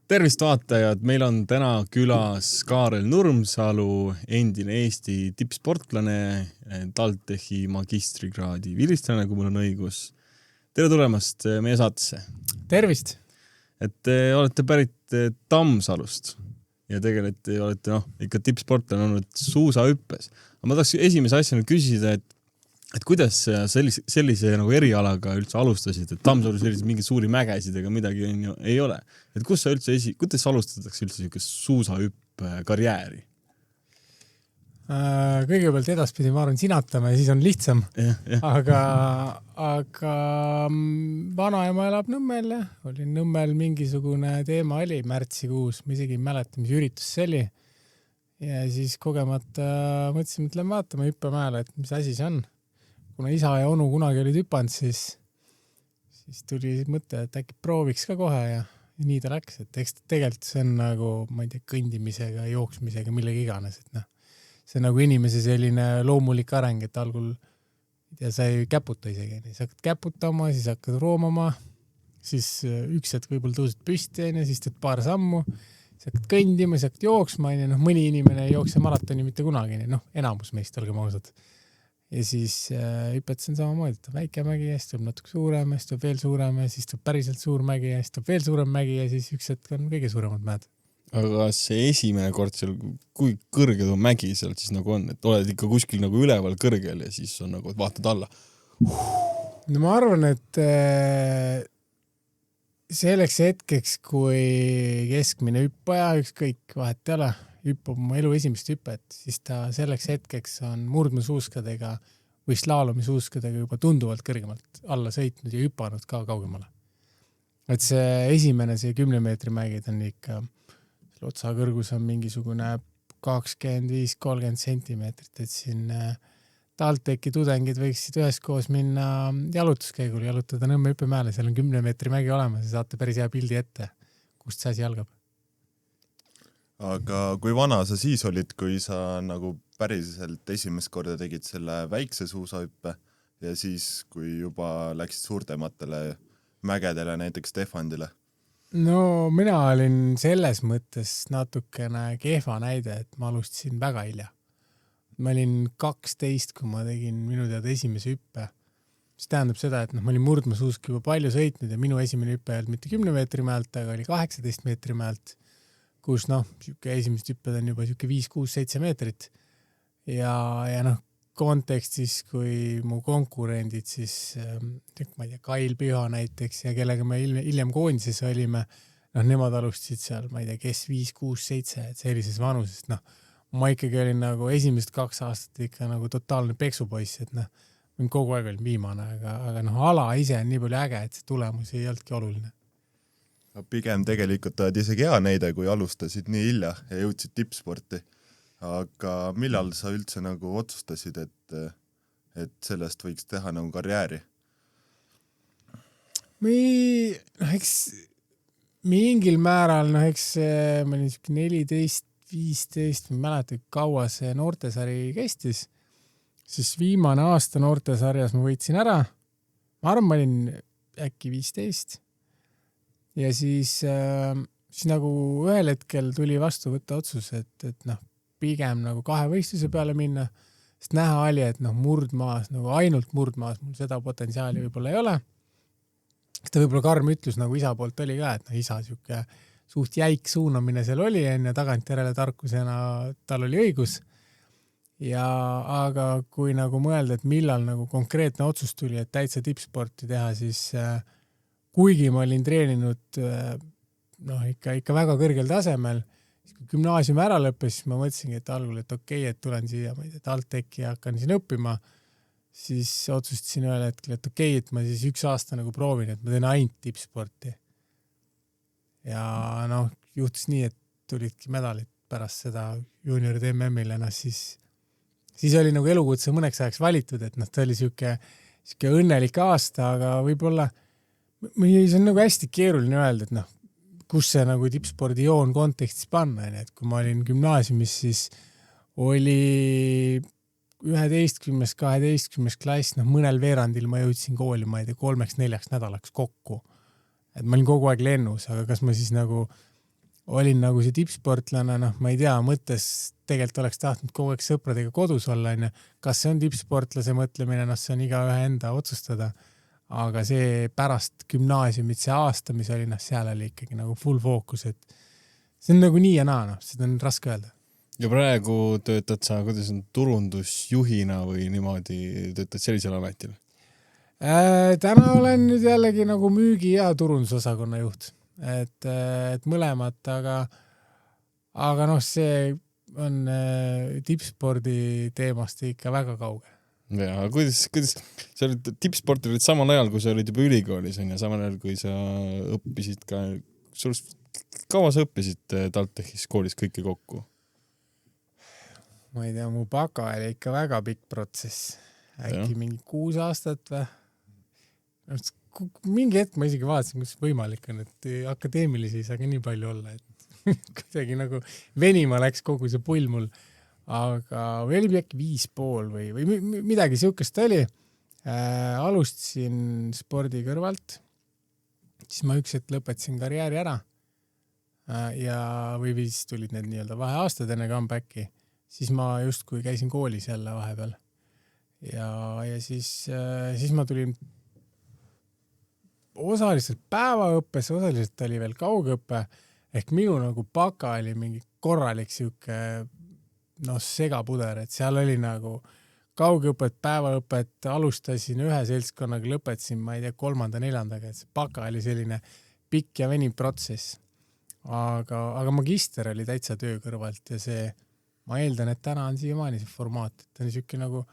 Tervist vaatajad, meil on täna külas Kaarel Nurmsalu, endine Eesti tippsportlane, TalTechi magistrikraadi vilistlane, kui mul on õigus. Tere tulemast meie saatesse. Tervist! Et te olete pärit Tammsalust ja tegelikult olete ikka tippsportlane olnud suusahüppes. Aga ma tahaks esimese asjana küsida, et kuidas sellise nagu erialaga üldse alustasid, et Tammsalus sellised mingid suuri mägesid ega midagi ei ole. Et kuidas alustatakse üldse sellist suusahüppe karjääri? Kõigepealt edaspidi ma arvan sinatama ja siis on lihtsam. Aga vanaema elab Nõmmel ja oli Nõmmel mingisugune teema oli märtsikuus, ma isegi ei mäleta, mis üritus see oli. Ja siis kogemata mõtlesin, et lähen vaatama hüppemäele, et mis asi see on. Kuna isa ja onu kunagi olid hüpanud, siis tuli mõte, et äkki prooviks ka kohe ja nii ta läks. Et tegelikult see on nagu, ma ei tea, kõndimisega, jooksmisega, millegi iganes. Et see on nagu inimese selline loomulik areng, et algul sa ei käputa isegi. Sa hakkad käputama, siis hakkad roomama, siis üks hetk võib-olla tõused püsti, siis teed paar sammu, siis hakkad kõndima, siis hakkad jooksma. Mõni inimene ei jookse maratoni mitte kunagi, enamus meist, olgem ausad. Ja siis hüpetasin samamoodi, et väike mägi ja siis tuleb natuke suurem, siis tuleb veel suurem ja siis tuleb päriselt suur mägi ja siis tuleb veel suurem mägi ja siis üks hetk on kõige suuremad mäed. Aga see esimene kord seal, kui kõrge too mägi sealt siis nagu on, et oled ikka kuskil nagu üleval kõrgel ja siis on nagu, et vaatad alla. No ma arvan, et selleks hetkeks, kui keskmine hüppaja, ükskõik vahet ei ole, hüppab oma elu esimest hüpet, siis ta selleks hetkeks on murdmasuuskadega või slaalomisuuskadega juba tunduvalt kõrgemalt alla sõitnud ja hüpanud ka kaugemale. Et see esimene, see 10 meetri mägid on ikka, selle otsa kõrgus on mingisugune 25-30 sentimeetrit, et siin TalTechi tudengid võiksid üheskoos minna jalutuskäigul, jalutada Nõmme hüppemäele, seal on 10 meetri mägi olemas ja saate päris hea pildi ette, kust see asi algab. Aga kui vana sa siis olid, kui sa nagu päriselt esimest korda tegid selle väikse suusahüppe ja siis, kui juba läksid suurtematele mägedele, näiteks Stefandile? No mina olin selles mõttes natukene kehva näide, et ma alustasin väga hilja. Ma olin 12, kui ma tegin minu teada esimese hüppe. See tähendab seda, et ma olin murdmasuusk juba palju sõitnud ja minu esimene hüppe ei olnud mitte 10 meetri mäelt, aga oli 18 meetri mäelt, kus esimesed hüpped on juba 5-6-7 meetrit. Ja kontekstis, kui mu konkurendid siis, ma ei tea, Kail Püha näiteks ja kellega me hiljem koondises olime, nemad alustasid seal, ma ei tea, kes 5-6-7, et sellises vanusest, ma ikkagi olin nagu esimesed 2 aastat ikka nagu totaalne peksupoiss, et kogu aeg olin viimane, aga ala ise on nii palju äge, et see tulemus ei olnudki oluline. Pigem tegelikult oled isegi hea näide, kui alustasid nii hilja ja jõudsid tippsporti. Aga millal sa üldse nagu otsustasid, et sellest võiks teha nagu karjääri? Eks mingil määral, eks ma olin 14-15, ma mäleta, kaua see noortesari kestis. Siis viimane aasta noortesarjas ma võitsin ära. Ma arvan, ma olin äkki 15. Ja siis nagu ühel hetkel tuli vastu võtta otsus, et pigem nagu 2 võistluse peale minna, sest näha oli, et murdmaas, nagu ainult murdmaas, mul seda potentsiaali võib-olla ei ole. Seda võib-olla karm ütlus nagu isa poolt oli ka, et isa siuke suht jäik suunamine seal oli ja tagantjärele tarkusena tal oli õigus. Aga kui nagu mõelda, et millal nagu konkreetne otsus tuli, et täitsa tippsporti teha, siis kuigi ma olin treeninud ikka väga kõrgel tasemel, kui gümnaasiumi ära lõppes, siis ma mõtlesingi, et algul, et okei, et tulen siia, ma ei tea, TalTechi ja hakkan siin õppima, siis otsustasin ühel hetkel, et okei, et ma siis 1 aasta nagu proovin, et ma teen ainult tippsporti. Ja juhtus nii, et tulidki medalid pärast seda juunioride MM-il ennast, siis oli nagu elukutse mõneks ajaks valitud, et ta oli siuke õnnelik aasta, aga võib-olla see on nagu hästi keeruline öelda, et kus see nagu tippspordi joon kontekstis panna, et kui ma olin gümnaasiumis, siis oli 11-12 klass, mõnel veerandil ma jõudsin kooli, ma ei tea, 3-4 nädalaks kokku. Et ma olin kogu aeg lennus, aga kas ma siis nagu olin nagu see tippsportlane, noh, ma ei tea, mõttes tegelikult oleks tahtnud kogu aeg sõpradega kodus olla, on. Kas see on tippsportlase mõtlemine, noh, see on igaühe enda otsustada. Aga see pärast gümnaasiumit, see aasta, mis oli, noh, seal oli ikkagi nagu full fookus, et see on nagu nii ja naa, noh, seda on raske öelda. Ja praegu töötad sa, kuidas on turundusjuhina või niimoodi töötad sellisel ametil? Täna olen nüüd jällegi nagu müügi- ja turundusosakonna juht. Et mõlemat, aga noh, see on tippspordi teemast ikka väga kauge. Ja, kuidas sa olid tippsporti olid samal ajal, kui sa olid juba ülikoolis, on ja samal ajal, kui sa õppisid ka, kaua sa õppisid TalTechis koolis kõike kokku? Ma ei tea, mu baka oli ikka väga pikk protsess. Äkki mingi 6 aastat või? Mingi hetk ma isegi vaatasin, kus võimalik on, et akadeemilisi ei saa ka nii palju olla, et kuidagi nagu venima läks kogu see pull mul, aga või oli äkki 5,5 või midagi siukest oli. Alustasin spordi kõrvalt, siis ma üks hetk lõpetasin karjääri ära ja või siis tulid need nii-öelda vaheaastad enne comebacki, siis ma justkui käisin koolis jälle vahepeal ja siis ma tulin osaliselt päevaõppes, osaliselt oli veel kaugõppe, ehk minu nagu baka oli mingi korralik siuke segapuder, et seal oli nagu kaugõpet, päevaõpet, alustasin ühe seltskonnaga, lõpetasin, ma ei tea, 3., 4., et see baka oli selline pikk ja veniv protsess. Aga magister oli täitsa töö kõrvalt ja see, ma eeldan, et täna on siiamaani see formaat, et ta on siuke nagu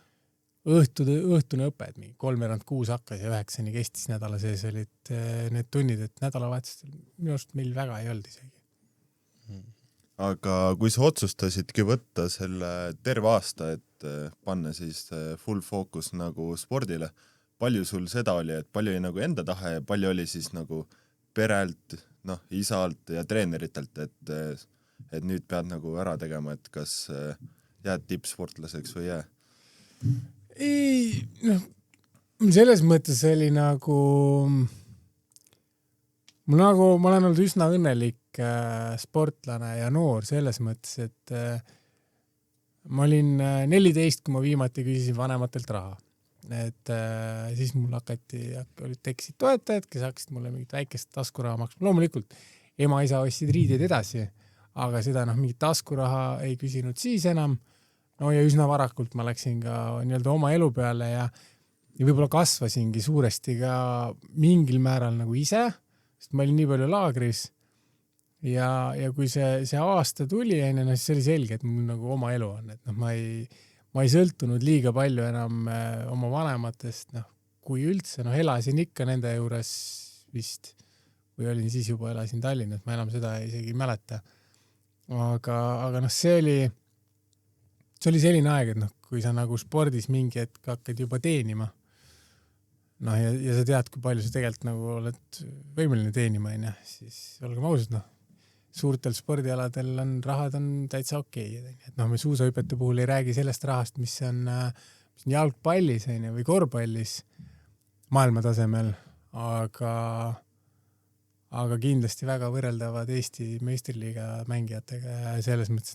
õhtune õpe, et mingi 3:06 hakkas ja 9 kestis nädala sees olid need tunnid, et nädalavahetustel minu arust meil väga ei olnud isegi. Aga kui sa otsustasidki võtta selle terve aasta, et panna siis full fookus nagu spordile, palju sul seda oli, et palju oli nagu enda tahe ja palju oli siis nagu perelt, isalt ja treeneritelt, et nüüd pead nagu ära tegema, et kas jääd tippsportlaseks või jää? Ei, selles mõttes oli nagu ma olen olnud üsna õnnelik sportlane ja noor selles mõttes, et ma olin 14, kui ma viimati küsisin vanematelt raha. Et siis mul tekkisid toetajad, kes hakkasid mulle mingit väikest taskuraha maksma. Loomulikult ema-isa ostsid riideid edasi, aga seda mingit taskuraha ei küsinud siis enam. Ja üsna varakult ma läksin ka nii-öelda oma elu peale ja võib-olla kasvasingi suuresti ka mingil määral nagu ise, sest ma olin nii palju laagris ja kui see aasta tuli, siis see oli selge, et mul nagu oma elu on, et ma ei sõltunud liiga palju enam oma vanematest, kui üldse, elasin ikka nende juures vist või olin siis juba elasin Tallinnas, ma enam seda isegi ei mäleta. Aga see oli selline aeg, et kui sa nagu spordis mingi hetk hakkad juba teenima, ja sa tead, kui palju sa tegelikult nagu oled võimeline teenima, siis olgem ausad, suurtel spordialadel rahad on täitsa okei. Et me suusahüpete puhul ei räägi sellest rahast, mis on jalgpallis või korvpallis maailmatasemel, aga kindlasti väga võrreldavad Eesti meistriliiga mängijatega selles mõttes,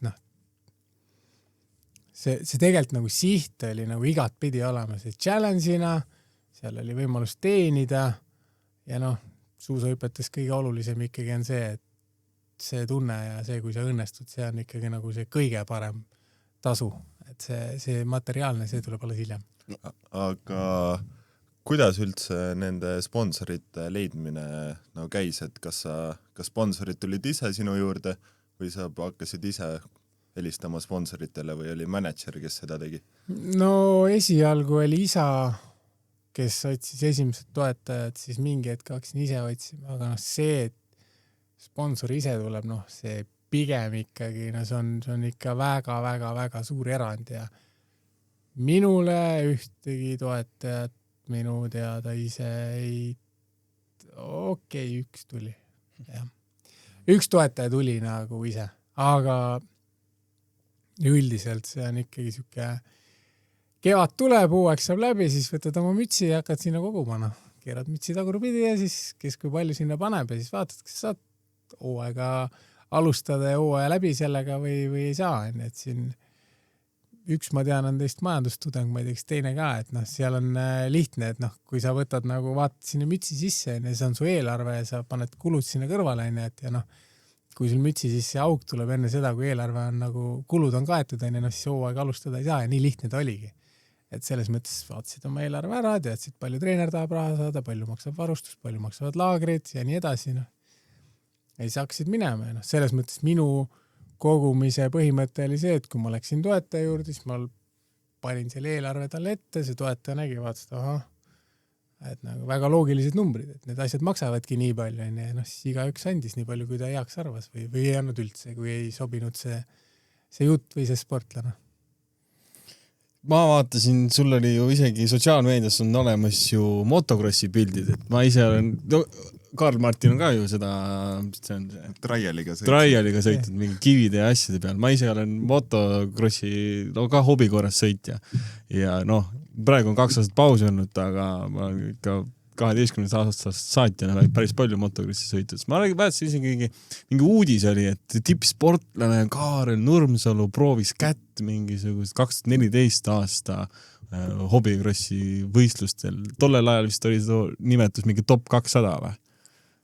see tegelikult nagu siht oli nagu igat pidi olema see challenge'ina, seal oli võimalus teenida ja suusahüpetes kõige olulisem ikkagi on see, et see tunne ja see, kui sa õnnestud, see on ikkagi nagu see kõige parem tasu, et see materiaalne, see tuleb alles hiljem. Aga kuidas üldse nende sponsorite leidmine käis, et kas sponsorid tulid ise sinu juurde või sa hakkasid ise helistama sponsoritele või oli manager, kes seda tegi? Esialgu oli isa, kes otsis esimesed toetajad, siis mingi hetk hakkasin ise otsima, aga see, et sponsor ise tuleb, see pigem ikkagi, see on ikka väga-väga-väga suur erand ja minule ühtegi toetajat minu teada ise üks tuli. Jah. Üks toetaja tuli nagu ise, aga üldiselt see on ikkagi siuke kevad tuleb, hooaeg saab läbi, siis võtad oma mütsi ja hakkad sinna koguma. Keerad mütsi tagurpidi ja siis kes kui palju sinna paneb ja siis vaatad, kas saad hooaega alustada ja hooaja läbi sellega või ei saa, et siin üks ma tean on teist majandustudeng, ma ei tea, kas teine ka, et seal on lihtne, et kui sa võtad vaatad sinna mütsi sisse ja see on su eelarve ja sa paned kulud sinna kõrvale, et ja kui sul mütsi sisse auk tuleb enne seda, kui eelarve on kulud on kaetud, siis hooaega alustada ei saa ja nii lihtne ta oligi. Et selles mõttes vaatasid oma eelarve ära, teadsid, palju treener tahab raha saada, palju maksab varustus, palju maksavad laagrid ja nii edasi. Ja siis hakkasid minema ja selles mõttes minu kogumise põhimõte oli see, et kui ma läksin toetaja juurde, siis ma panin selle eelarve talle ette, see toetaja nägi, vaatas, et väga loogilised numbrid, et need asjad maksavadki nii palju, ja siis igaüks andis nii palju, kui ta heaks arvas või ei andnud üldse, kui ei sobinud see jutt või see sportlane. Ma vaatasin, sul oli ju isegi sotsiaalmeedias on olemas ju motokrossi pildid, et ma ise olen, Karl Martin on ka ju seda, mis see on? Traialiga sõitnud mingi kivide ja asjade peal. Ma ise olen motokrossi, ka hobi korras sõitja. Ja praegu on 2 aastat pausi olnud, aga ma ikka 12 aastast saatjana päris palju motokrossi sõitud. Ma vaatasin isegi mingi uudis oli, et tippsportlane Kaarel Nurmsalu proovis kätt mingisugust 2014 aasta hobikrossi võistlustel. Tollel ajal vist oli seda nimetus mingi top 200 või?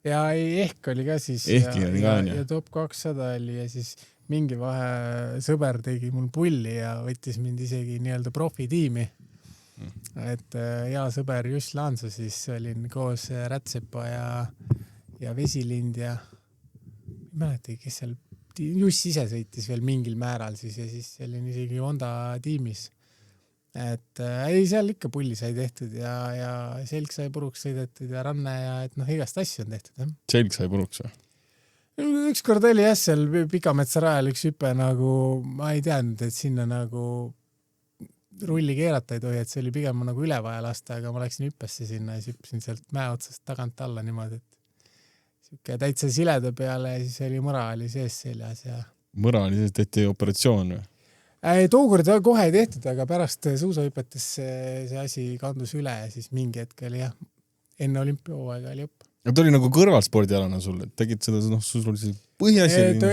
Ja ehk oli ka siis ja top 200 oli ja siis mingi vahe sõber tegi mul pulli ja võttis mind isegi nii-öelda profitiimi. Et hea sõber Juss Laanso siis olin koos Rätsepa ja Vesilind ja ei mäletagi, kes seal Juss ise sõitis veel mingil määral siis ja siis olin isegi Honda tiimis. Et ei, seal ikka pulli sai tehtud ja selg sai puruks sõidetud ja ranne ja et igast asju on tehtud. Selg sai puruks või? Ükskord oli seal Pikametsa rajal üks hüpe ma ei teadnud, et sinna rulli keerata ei tohi, et see oli pigem üle vaja lasta, aga ma läksin hüppesse sinna ja hüppasin sealt mäe otsast tagant alla niimoodi, et siuke täitsa sileda peale ja siis oli mõra oli sees seljas ja... Mõra oli sees, tehti operatsioon või? Tookord kohe ei tehtud, aga pärast suusahüpetes see asi kandus üle ja siis mingi hetk oli enne olümpiahooaega oli õpp. Ja ta oli kõrvalspordialana sul, et tegid seda, sul oli see põhiasi? Ta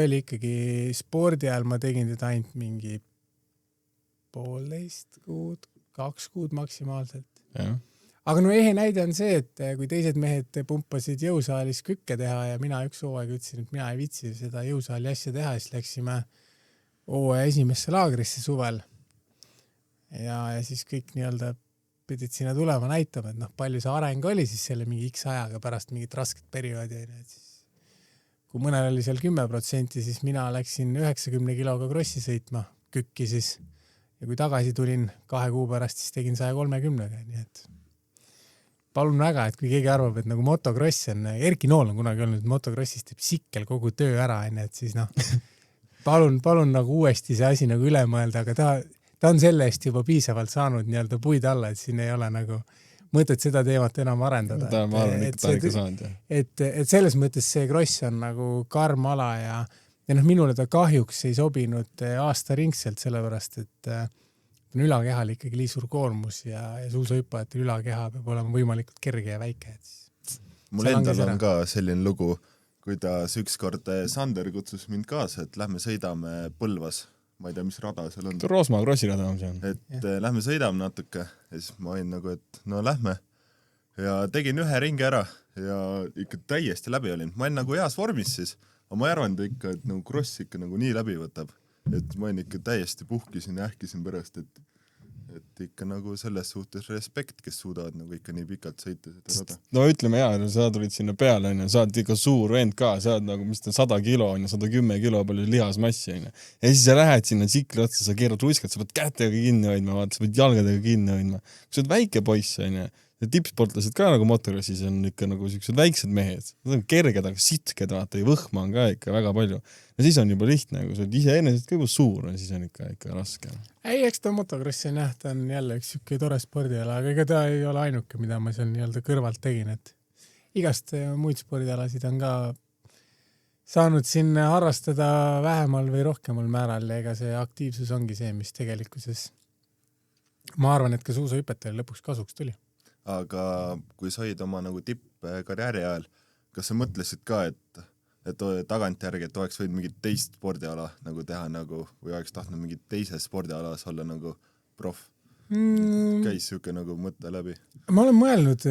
oli ikkagi spordi ajal, ma tegin teda ainult mingi 1,5 kuud, 2 kuud maksimaalselt. Ja. Aga ehe näide on see, et kui teised mehed pumpasid jõusaalis kükke teha ja mina üks hooaeg ütlesin, et mina ei vitsi seda jõusaali asja teha, siis läksime hooaja esimesse laagrisse suvel ja siis kõik nii-öelda pidid sinna tulema näitama, et palju see areng oli siis selle mingi X ajaga pärast mingit rasket perioodi. Kui mõnel oli seal 10%, siis mina läksin 90 kiloga krossi sõitma kükki siis ja kui tagasi tulin 2 kuu pärast, siis tegin 130-ga, nii et palun väga, et kui keegi arvab, et motokross on, Erki Nool on kunagi olnud, et motokrossis teeb sikkel kogu töö ära, et siis palun uuesti see asi üle mõelda, aga ta on selle eest juba piisavalt saanud nii-öelda puid alla, et siin ei ole mõtet seda teemat enam arendada. Ma arvan, et ta ikka saanud. Et selles mõttes see kross on karm ala ja minule ta kahjuks ei sobinud aastaringselt, sellepärast, et on ülakehal ikkagi liisur koormus ja suusahüppajatel ülakeha peab olema võimalikult kerge ja väike. Mul endal on ka selline lugu, kuidas ükskord Sander kutsus mind kaasa, et lähme sõidame Põlvas. Ma ei tea, mis rada seal on. Roosmaa krossirada on see. Et lähme sõidame natuke ja siis ma olin et lähme. Ja tegin ühe ringi ära ja ikka täiesti läbi olin. Ma olin heas vormis siis, aga ma ei arvanud ikka, et kross ikka nii läbi võtab. Et ma olin ikka täiesti puhkisin ja ähkisin pärast, et ikka selles suhtes respekt, kes suudavad ikka nii pikalt sõita seda rada. No ütleme sa tulid sinna peale, sa oled ikka suur vend ka, sa oled mis ta 100 kilo, 110 kilo palju lihasmassi. Ja siis sa lähed sinna tsikli otsa, sa keerad ruiskat, sa pead kätega kinni hoidma, sa pead jalgadega kinni hoidma. Kui sa oled väike poiss, ja tippsportlased ka motokrossis on ikka sellised väiksed mehed. Nad on kerged, aga sitked, vaata, ja võhma on ka ikka väga palju. Ja siis on juba lihtne, kui sa oled ise enesest ka juba suur, siis on ikka raske. Ei, eks ta motokrossi on ta on jälle üks siuke tore spordiala, aga ega ta ei ole ainuke, mida ma seal nii-öelda kõrvalt tegin, et igast muid spordialasid on ka saanud sinna harrastada vähemal või rohkemal määral ja ega see aktiivsus ongi see, mis tegelikkuses ma arvan, et ka suusahüpetajal lõpuks kasuks tuli. Aga kui sa olid oma tippkarjääri ajal, kas sa mõtlesid ka, et et tagantjärgi, et oleks võinud mingit teist spordiala nagu teha nagu, või oleks tahtnud mingit teises spordialas olla nagu proff? Käis siuke nagu mõte läbi? Ma olen mõelnud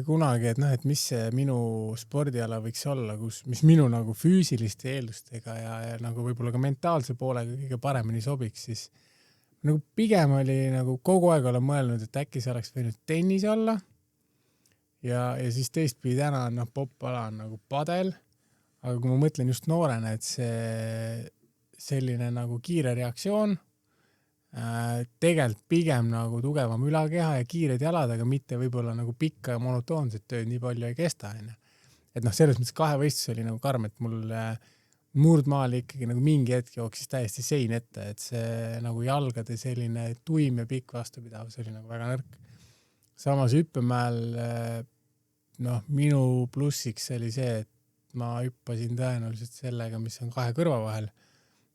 kunagi, et noh, et mis see minu spordiala võiks olla, mis minu nagu füüsiliste eeldustega ja nagu võib-olla ka mentaalse poolega kõige paremini sobiks, siis nagu pigem oli nagu kogu aeg olen mõelnud, et äkki see oleks võinud tennis olla ja siis teistpidi täna on popala on nagu padel, aga kui ma mõtlen just noorena, et see selline nagu kiire reaktsioon, tegelikult pigem nagu tugevam ülakeha ja kiired jalad, aga mitte võib-olla nagu pikka ja monotoonset tööd nii palju ei kesta. Et selles mõttes kahevõistlus oli nagu karm, et mul murdmaal ikkagi nagu mingi hetk jooksis täiesti sein ette, et see nagu jalgade selline tuim ja pikk vastupidavus oli nagu väga nõrk. Samas hüppemäel minu plussiks oli see, et ma hüppasin tõenäoliselt sellega, mis on kahe kõrva vahel,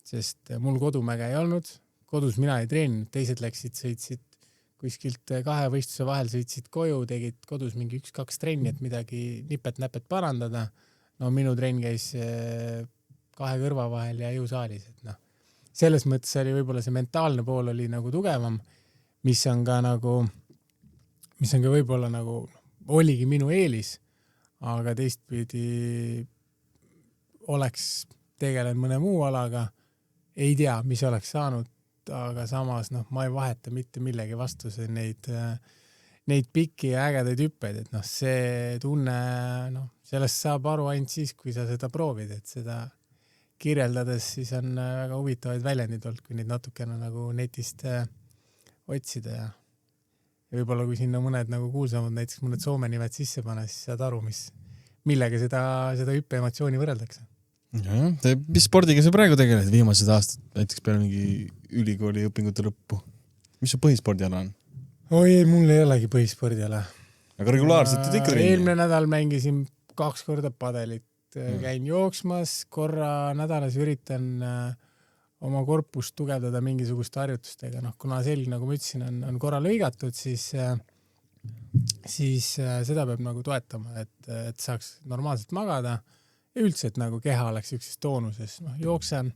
sest mul kodumäge ei olnud. Kodus mina ei treeninud, teised sõitsid kuskilt kahevõistluse vahel, sõitsid koju, tegid kodus mingi 1-2 trenni, et midagi nipet-näpet parandada. No minu trenn käis kahe kõrva vahel ja jõusaalis. Et selles mõttes oli võib-olla see mentaalne pool oli nagu tugevam, mis on ka võib-olla nagu oligi minu eelis, aga teistpidi oleks tegelenud mõne muu alaga, ei tea, mis oleks saanud, aga samas ma ei vaheta mitte millegi vastu neid pikki ja ägedaid hüppeid, et see tunne, sellest saab aru ainult siis, kui sa seda proovid, et seda kirjeldades siis on väga huvitavaid väljendid olnud, kui neid natukene nagu netist otsida ja võib-olla kui sinna mõned nagu kuulsamad, näiteks mõned Soome nimed sisse pane, siis saad aru, millega seda hüppe emotsiooni võrreldakse. Mis spordiga sa praegu tegeled viimased aastad, näiteks peale mingi ülikooli õpingute lõppu? Mis su põhispordiala on? Oi, mul ei olegi põhispordiala. Aga regulaarselt ikka trenni? Eelmine nädal mängisin 2 korda padelit, käin jooksmas, korra nädalas üritan oma korpust tugevdada mingisuguste harjutustega. Kuna selg, nagu ma ütlesin, on korra lõigatud, siis seda peab nagu toetama, et saaks normaalselt magada. Ja üldse, et nagu keha oleks ükses toonuses. Jooksen,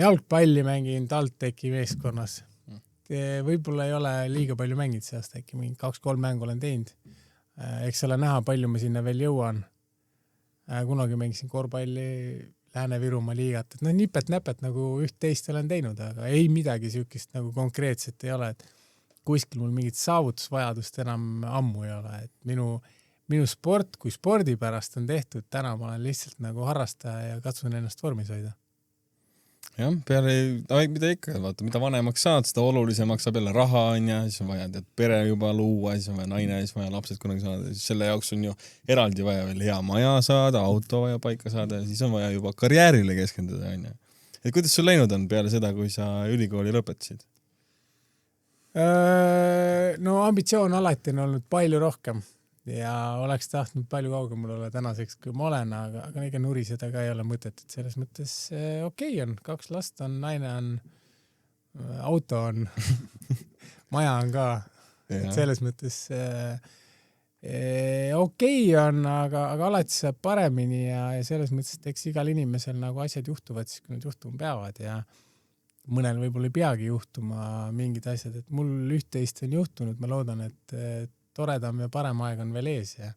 jalgpalli mängin TalTechi meeskonnas. Võib-olla ei ole liiga palju mänginud see aasta, äkki mingi 2-3 mängu olen teinud. Eks ole näha, palju ma sinna veel jõuan. Kunagi mängisin korvpalli Lääne-Virumaa liigat. Nipet-näpet nagu üht-teist olen teinud, aga ei midagi siukest nagu konkreetset ei ole. Et kuskil mul mingit saavutusvajadust enam ammu ei ole. Et minu sport kui spordi pärast on tehtud, täna ma olen lihtsalt nagu harrastaja ja katsun ennast vormis hoida. Jah, mida ikka, vaata, mida vanemaks saad, seda olulisemaks saab jälle raha, siis on vaja pere juba luua, siis on vaja naine, siis on vaja lapsed kunagi saada, siis selle jaoks on ju eraldi vaja veel hea maja saada, auto vaja paika saada ja siis on vaja juba karjäärile keskenduda. Et kuidas sul läinud on peale seda, kui sa ülikooli lõpetasid? Ambitsioon alati on olnud palju rohkem. Ja oleks tahtnud palju kaugemal olla tänaseks, kui ma olen, aga ega nuriseda ka ei ole mõtet, et selles mõttes okei on, 2 last on, naine on, auto on, maja on ka, et selles mõttes okei on, aga alati saab paremini ja selles mõttes, et eks igal inimesel nagu asjad juhtuvad siis, kui nad juhtuma peavad ja mõnel võib-olla ei peagi juhtuma mingid asjad, et mul üht-teist on juhtunud, ma loodan, et toredam ja parem aeg on veel ees ja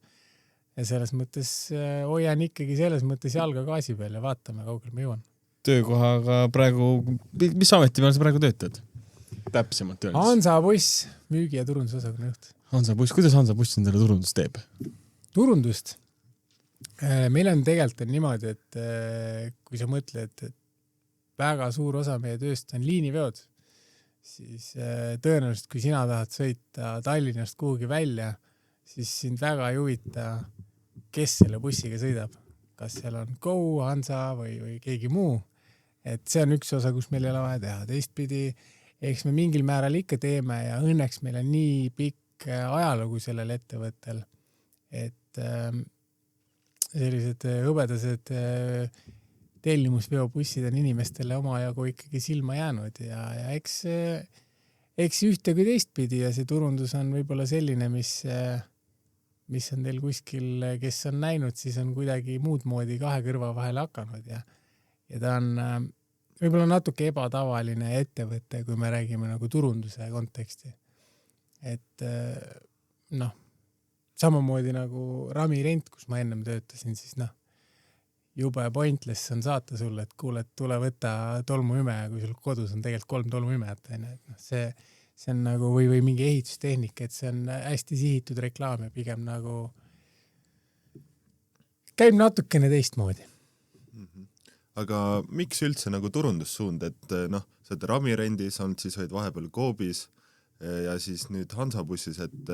selles mõttes hoian ikkagi selles mõttes jalga gaasi peal ja vaatame, kaugel ma jõuan. Töökohaga praegu, mis ameti peal sa praegu töötad? Täpsemalt öeldes. Hansa Buss, müügi- ja turundusosakonna juht. Hansa Buss, kuidas Hansa Buss endale turundust teeb? Turundust? Meil on tegelikult niimoodi, et kui sa mõtled, et väga suur osa meie tööst on liiniveod, siis tõenäoliselt, kui sina tahad sõita Tallinnast kuhugi välja, siis sind väga ei huvita, kes selle bussiga sõidab. Kas seal on Go, Hansa või keegi muu. Et see on üks osa, kus meil ei ole vaja teha. Teistpidi, eks me mingil määral ikka teeme ja õnneks meil on nii pikk ajalugu sellel ettevõttel, et sellised hõbedased tellimusveobussid on inimestele omajagu ikkagi silma jäänud ja eks ühte kui teistpidi ja see turundus on võib-olla selline, mis mis on teil kuskil, kes on näinud, siis on kuidagi muud moodi kahe kõrva vahele hakanud ja ta on võib-olla natuke ebatavaline ettevõte, kui me räägime nagu turunduse konteksti. Et samamoodi nagu Rami Rent, kus ma ennem töötasin, siis jube pointless on saata sulle, et kuule, et tule võtta tolmuime, kui sul kodus on tegelikult 3 tolmuimejat. See on nagu, või mingi ehitustehnik, et see on hästi sihitud reklaam ja pigem nagu käib natukene teistmoodi. Aga miks üldse nagu turundussuund, et sa oled Rami Rendis olnud, siis olid vahepeal Coopis ja siis nüüd Hansabussis, et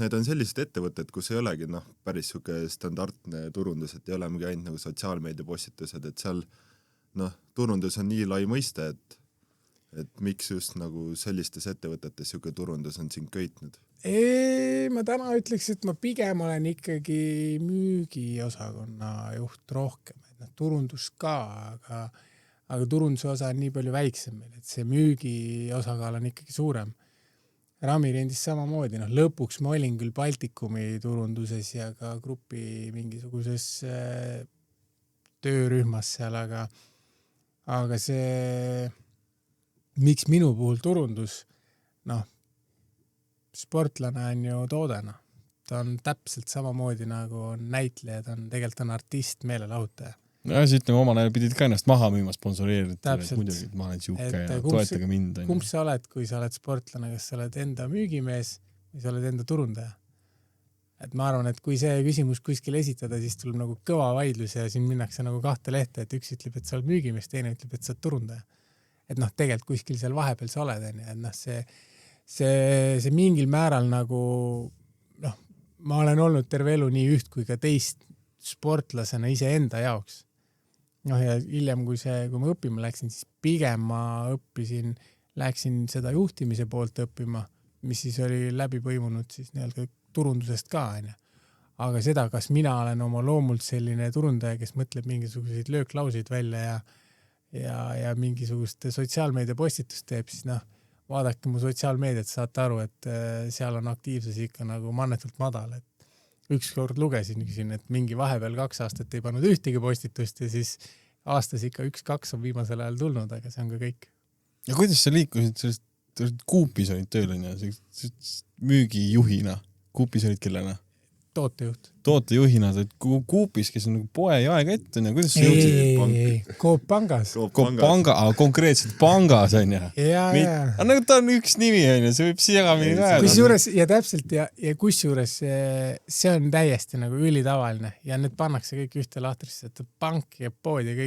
need on sellised ettevõtted, kus ei olegi päris siuke standardne turundus, et ei ole mingi ainult nagu sotsiaalmeedia postitused, et seal turundus on nii lai mõiste, et miks just nagu sellistes ettevõtetes siuke turundus on sind köitnud? Ma täna ütleks, et ma pigem olen ikkagi müügiosakonna juht rohkem, et turundus ka, aga turunduse osa on nii palju väiksem meil, et see müügi osakaal on ikkagi suurem. Rami Rendis samamoodi, lõpuks ma olin küll Baltikumi turunduses ja ka grupi mingisuguses töörühmas seal, aga see, miks minu puhul turundus, sportlane on ju toodena. Ta on täpselt samamoodi nagu on näitleja, ta on tegelikult artist, meelelahutaja. Ja siis ütleme, omal ajal pidid ka ennast maha müüma sponsoreerida, muidugi, et ma olen siuke ja toetage mind. Kumb sa oled, kui sa oled sportlane, kas sa oled enda müügimees või sa oled enda turundaja? Et ma arvan, et kui see küsimus kuskil esitada, siis tuleb nagu kõva vaidlus ja siin minnakse nagu 2 lehte, et üks ütleb, et sa oled müügimees, teine ütleb, et sa oled turundaja. Et tegelikult kuskil seal vahepeal sa oled, et see mingil määral nagu, ma olen olnud terve elu nii üht kui ka teist sportlasena ise enda jaoks. Ja hiljem, kui ma õppima läksin, siis pigem ma läksin seda juhtimise poolt õppima, mis siis oli läbi põimunud siis turundusest ka. Aga seda, kas mina olen oma loomult selline turundaja, kes mõtleb mingisuguseid lööklauseid välja ja mingisuguste sotsiaalmeedia postitust teeb, siis vaadake mu sotsiaalmeediat, saate aru, et seal on aktiivsus ikka nagu mannetult madal. Et ükskord lugesin, et mingi vahepeal 2 aastat ei pannud ühtegi postitust ja siis aastas ikka 1-2 on viimasel ajal tulnud, aga see on ka kõik. Ja kuidas sa liikusid sellest Coopis olid tööl, müügijuhina? Coopis olid kellena? Tootejuhina, Coopis, kes on nagu poe jaekett, kuidas sa jõudsid? Coop pangas. Konkreetselt pangas on ja. Aga ta on üks nimi on ja see võib sijagamini vähe. Kusjuures ja täpselt ja kusjuures see on täiesti nagu ülitavaline ja need pannakse kõik ühte lahtrisse, et pank ja pood ja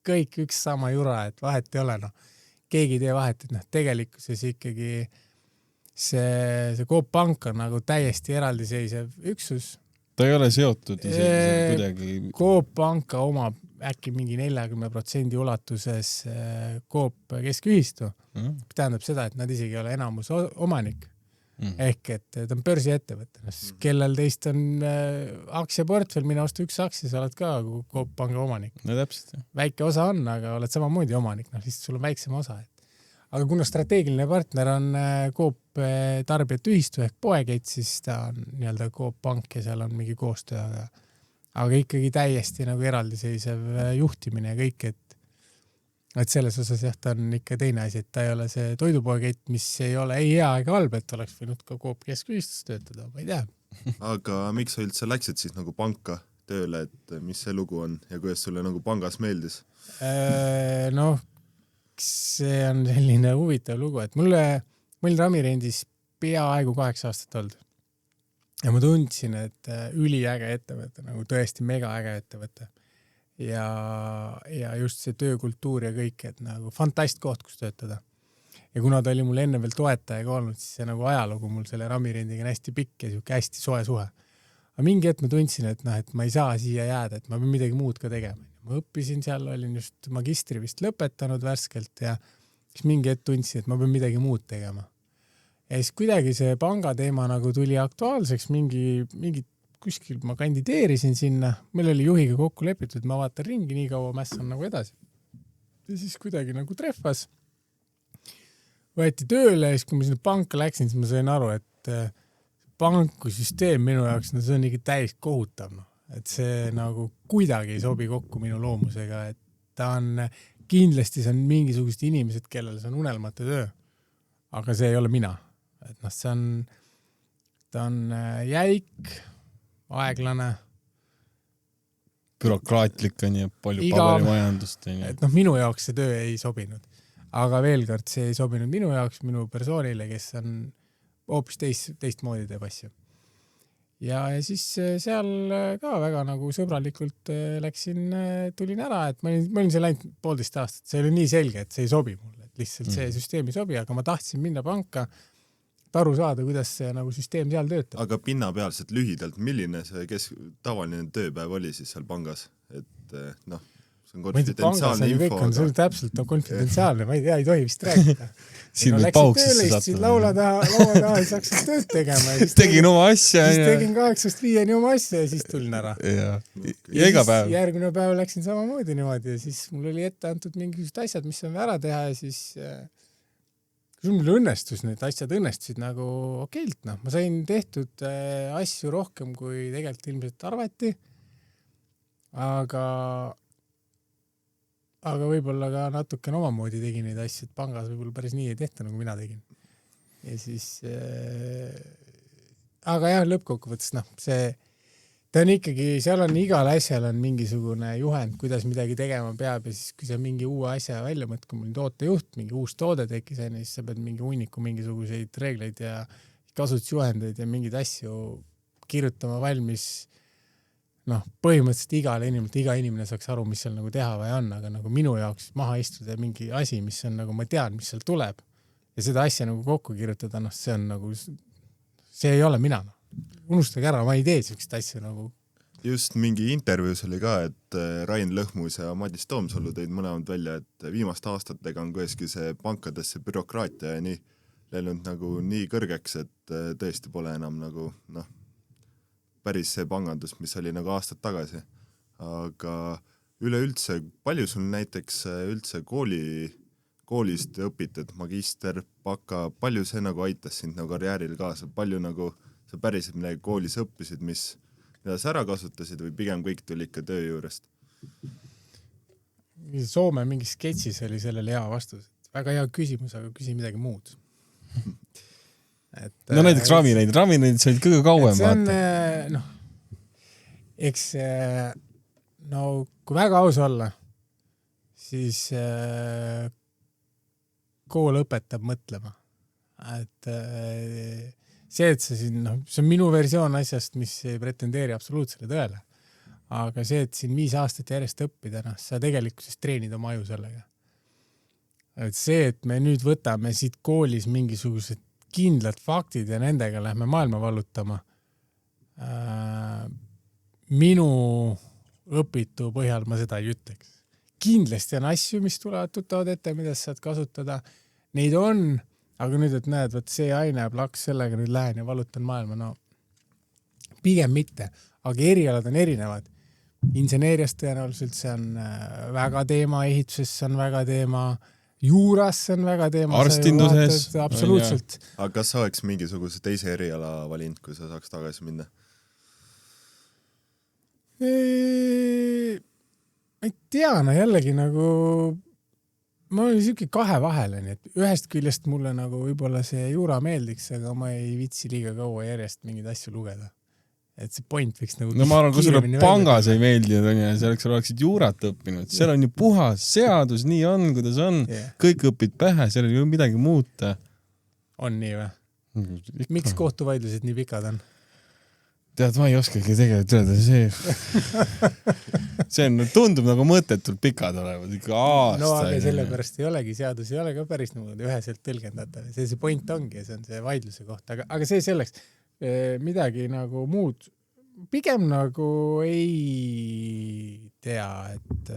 kõik üks sama jura, et vahet ei ole. Keegi ei tee vahet, et tegelikkuses ikkagi see Coop pank on nagu täiesti eraldiseisev üksus. Ta ei ole seotud kuidagi. Coop panka omab äkki mingi 40% ulatuses Coop keskühistu. Tähendab seda, et nad isegi ei ole enamus omanik. Ehk et ta on börsiettevõte. Kellel teist on aktsiaportfell, mine osta 1 aktsia, sa oled ka Coop panga omanik. No täpselt. Väike osa on, aga oled samamoodi omanik, siis sul on väiksem osa. Aga kuna strateegiline partner on Coop tarbijate ühistu ehk poekett, siis ta on nii-öelda Coop pank ja seal on mingi koostöö, aga ikkagi täiesti nagu eraldiseisev juhtimine ja kõik, et selles osas ta on ikka teine asi, et ta ei ole see toidupoekett, mis ei ole ei hea ega halb, et oleks võinud ka Coop keskühistus töötada, ma ei tea. Aga miks sa üldse läksid siis nagu panka tööle, et mis see lugu on ja kuidas sulle nagu pangas meeldis? See on selline huvitav lugu, et mul Rami Rendis peaaegu 8 aastat olnud. Ja ma tundsin, et üliäge ettevõte, nagu tõesti mega äge ettevõte. Ja just see töökultuur ja kõik, et nagu fantast koht, kus töötada. Ja kuna ta oli mul enne veel toetajaga olnud, siis see nagu ajalugu mul selle Rami Rendiga on hästi pikk ja siuke hästi soe suhe. Aga mingi hetk ma tundsin, et ma ei saa siia jääda, et ma pean midagi muud ka tegema. Ma õppisin seal, olin just magistri vist lõpetanud värskelt ja siis mingi hetk tundsin, et ma pean midagi muud tegema. Ja siis kuidagi see panga teema nagu tuli aktuaalseks, mingi kuskil ma kandideerisin sinna, meil oli juhiga kokku lepitud, et ma vaatan ringi nii kaua mässan nagu edasi. Ja siis kuidagi nagu treffas. Võeti tööle ja siis kui ma sinna panka läksin, siis ma sain aru, et panku süsteem minu jaoks, no see on ikka täis kohutav, no. Et see nagu kuidagi ei sobi kokku minu loomusega, et ta on, kindlasti see on mingisugused inimesed, kellel see on unelmatu töö, aga see ei ole mina. Et noh, ta on jäik, aeglane, bürokraatlik on ja palju Igav. paberimajandust. Et noh, minu jaoks see töö ei sobinud. Aga veel kord, see ei sobinud minu jaoks, minu persoonile, kes on hoopis teistmoodi teeb asju. Ja siis seal ka väga nagu sõbralikult tulin ära, et ma olin seal ainult 1,5 aastat. See oli nii selge, et see ei sobi mulle, et lihtsalt see süsteem ei sobi, aga ma tahtsin minna panka, et aru saada, kuidas see nagu süsteem seal töötab. Aga pinnapealselt lühidalt, milline see tavaline tööpäev oli siis seal pangas? Et noh, see on konfidentsiaalne info. See on täpselt konfidentsiaalne, ma ei tea, ei tohi vist rääkida. Siin võib pauksisse sattuda. Laua taha ja saaks tööd tegema. Tegin oma asja. Siis tegin 8-5 oma asja ja siis tulin ära. Ja iga päev. Järgmine päev läksin samamoodi niimoodi ja siis mul oli ette antud mingisugused asjad, mis on ära teha ja siis mul õnnestus, need asjad õnnestusid nagu okeilt. No. Ma sain tehtud asju rohkem, kui tegelikult ilmselt arvati. Aga võib-olla ka natuke omamoodi tegin neid asju, et pangas võib-olla päris nii ei tehta, nagu mina tegin. Ja siis, aga jah, lõppkokkuvõttes, noh, ta on ikkagi, seal on igal asjal on mingisugune juhend, kuidas midagi tegema peab ja siis, kui sa mingi uue asja välja mõtled, kui mul tootejuht, mingi uus toode tekkis, siis sa pead mingi hunniku mingisuguseid reegleid ja kasutusjuhendeid ja mingeid asju kirjutama valmis. Noh, põhimõtteliselt iga inimene saaks aru, mis seal nagu teha või on, aga nagu minu jaoks maha istuda mingi asi, mis on nagu, ma tean, mis seal tuleb ja seda asja nagu kokku kirjutada, noh, see on nagu, see ei ole mina. No. Unustage ära, ma ei tee sellist asja nagu. Just mingi intervjuus oli ka, et Rain Lõhmus ja Madis Toomsalu tõid mõlemad välja, et viimaste aastatega on kueski see pankadesse bürokraatia ja nii läinud nagu nii kõrgeks, et tõesti pole enam nagu, noh, päris see pangandus, mis oli nagu aastad tagasi. Aga üleüldse, palju sul näiteks üldse koolist õpitud, magister, baka, palju see nagu aitas sind nagu karjääril kaasa? Palju nagu sa päriselt midagi koolis õppisid, mida sa ära kasutasid või pigem kõik tuli ikka töö juurest? Soome mingi sketšis oli sellele hea vastus. Väga hea küsimus, aga küsi midagi muud. No näiteks ravineid sa olid kõige kauem. See on, noh, eks, no kui väga aus olla, siis kool õpetab mõtlema. Et see, et sa siin, noh, see on minu versioon asjast, mis ei pretendeeri absoluutsele tõele. Aga see, et siin 5 aastat järjest õppida, noh, sa tegelikult siis treenid oma aju sellega. Et see, et me nüüd võtame siit koolis mingisugused kindlad faktid ja nendega lähme maailma vallutama. Minu õpitu põhjal ma seda ei ütleks. Kindlasti on asju, mis tulevad tuttavad ette, mida sa saad kasutada. Neid on, aga nüüd, et näed, võt see aine ja plaks sellega nüüd lähen ja valutan maailma. No, pigem mitte, aga erialad on erinevad. Inseneeriast tõenäoliselt see on väga teema, ehituses on väga teema, juuras on väga teema. Arstinduses. Absoluutselt. Aga kas sa oleks mingisuguse teise eriala valinud, kui sa saaks tagasi minna? Ma ei tea, no jällegi nagu ma olen siuke kahe vahele, nii et ühest küljest mulle nagu võib-olla see juura meeldiks, aga ma ei vitsi liiga kaua järjest mingeid asju lugeda. Et see point võiks nagu no ma arvan, kui sulle pangas ei meeldi, selleks oleksid juurat õppinud. Seal on ju puhas seadus, nii on, kuidas on. Kõik õpid pähe, seal ei ole midagi muuta. On nii või? Miks kohtuvaidlused nii pikad on? Tead, ma ei oskagi tegelikult see on, tundub nagu mõttetult pikad olevad, ikka aasta. No aga sellepärast ei olegi, seadus ei ole ka päris üheselt tõlgendatav. See point ongi ja see on see vaidluse koht. Aga see selleks midagi nagu muud, pigem nagu ei tea, et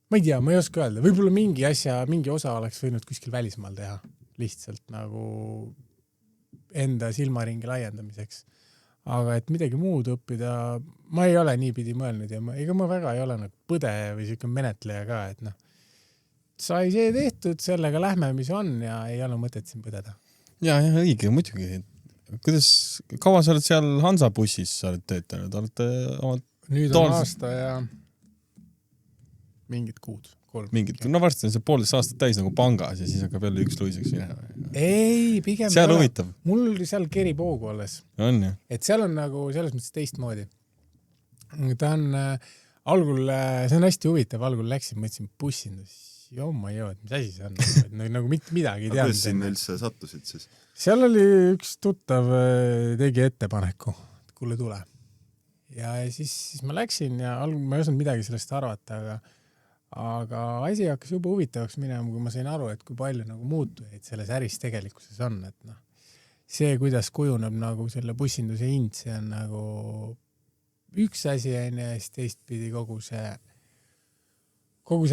ma ei tea, ma ei oska öelda. Võib-olla mingi osa oleks võinud kuskil välismaal teha, lihtsalt nagu enda silmaringi laiendamiseks. Aga et midagi muud õppida, ma ei ole niipidi mõelnud ja ega ma väga ei ole nagu põde või siuke menetleja ka, et noh, sai see tehtud, sellega lähme, mis on ja ei ole mõtet siin põdeda. ja õige, muidugi. Kuidas, kaua sa oled seal Hansa bussis sa oled töötanud? Olete omad nüüd on aasta ja mingid kuud, 3. no varsti on see 1,5 aastat täis nagu pangas ja siis hakkab jälle üks luiseks minema. Ei, pigem seal huvitav. Mul seal kerib hoogu alles. On ju? Et seal on nagu selles mõttes teistmoodi. Ta on algul, see on hästi huvitav, algul läksin, mõtlesin bussin, jomma joo, et mis asi see on, nagu mitte midagi ei teadnud. Kuidas sinna üldse sattusid siis? Seal oli üks tuttav, tegi ettepaneku, et kuule tule. Ja siis ma läksin ja algul ma ei osanud midagi sellest arvata, aga asi hakkas juba huvitavaks minema, kui ma sain aru, et kui palju nagu muutujaid selles äris tegelikkuses on, et noh, see, kuidas kujuneb nagu selle bussinduse hind, see on nagu üks asi ja siis teistpidi kogu see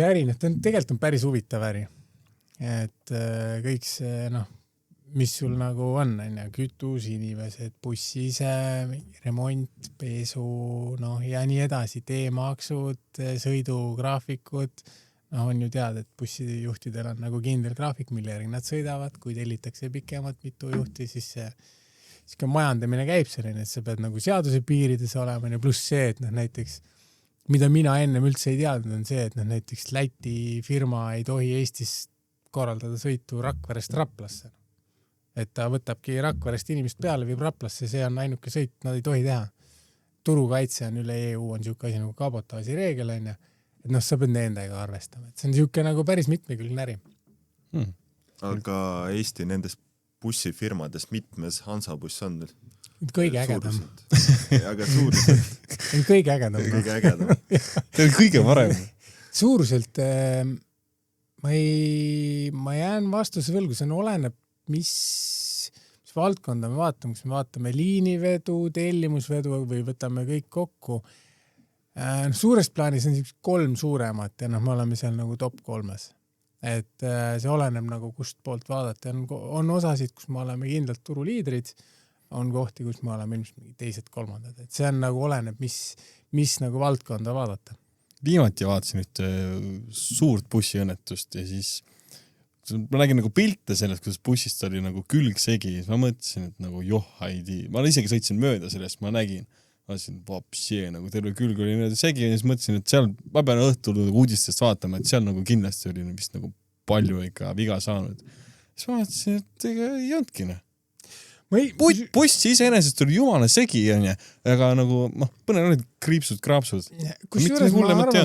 äri, tegelikult on päris huvitav äri. Et kõik see, mis sul nagu on, kütus, inimesed, bussi ise, remont, pesu, ja nii edasi, teemaksud, sõidugraafikud. On ju teada, et bussijuhtidel on nagu kindel graafik, mille järgi nad sõidavad, kui tellitakse pikemat mitu juhti, siis see majandamine käib selline, et sa pead nagu seaduse piirides olema ja pluss see, et näiteks mida mina ennem üldse ei teadnud, on see, et näiteks Läti firma ei tohi Eestis korraldada sõitu Rakverest Raplasse. Et ta võtabki Rakverest inimest peale, viib Raplasse, see on ainuke sõit, nad ei tohi teha. Turukaitse on üle EU, on siuke asi nagu kabotaasi reegel, et sa pead nendega arvestama. Et see on siuke nagu päris mitmekülgne äri. Aga Eesti nendest bussifirmadest mitmes Hansa buss on? Kõige ägedam. Aga suuruselt? Kõige ägedam. Kõige ägedam. See on kõige parem. Suuruselt ma jään vastuse võlgu, see on oleneb, mis valdkonda me vaatame, kas me vaatame liinivedu, tellimusvedu või võtame kõik kokku. Suures plaanis on 3 suuremat ja me oleme seal nagu top 3. Et see oleneb nagu kust poolt vaadata. On osasid, kus me oleme kindlalt turuliidrid, on kohti, kus me oleme ilmselt teised, kolmandad. Et see on nagu oleneb, mis nagu valdkonda vaadata. Viimati vaatasin ühte suurt bussiõnnetust ja siis ma nägin nagu pilte sellest, kuidas bussist oli nagu külgsegi. Ma mõtlesin, et nagu haidi. Ma isegi sõitsin mööda sellest, ma nägin. Ma mõtlesin, vapsie, nagu terve külg oli nii segi ja siis mõtlesin, et seal ma pean õhtul uudistest vaatama, et seal nagu kindlasti oli vist nagu palju ikka viga saanud. Siis ma mõtlesin, et ega ei olnudki. Buss iseenesest oli jumala segi, aga nagu põnev olid kriipsud-kraapsud. Kusjuures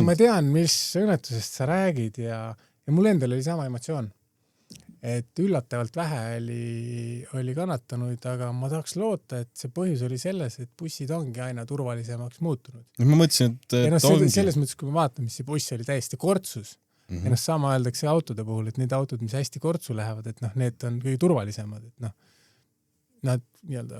ma tean, mis õnnetusest sa räägid ja mul endal oli sama emotsioon. Et üllatavalt vähe oli kannatanuid, aga ma tahaks loota, et see põhjus oli selles, et bussid ongi aina turvalisemaks muutunud. Ma mõtlesin, et ongi. Selles mõttes, kui me vaatame, mis see buss oli täiesti kortsus. Ja sama öeldakse autode puhul, et need autod, mis hästi kortsu lähevad, et need on kõige turvalisemad. Et nad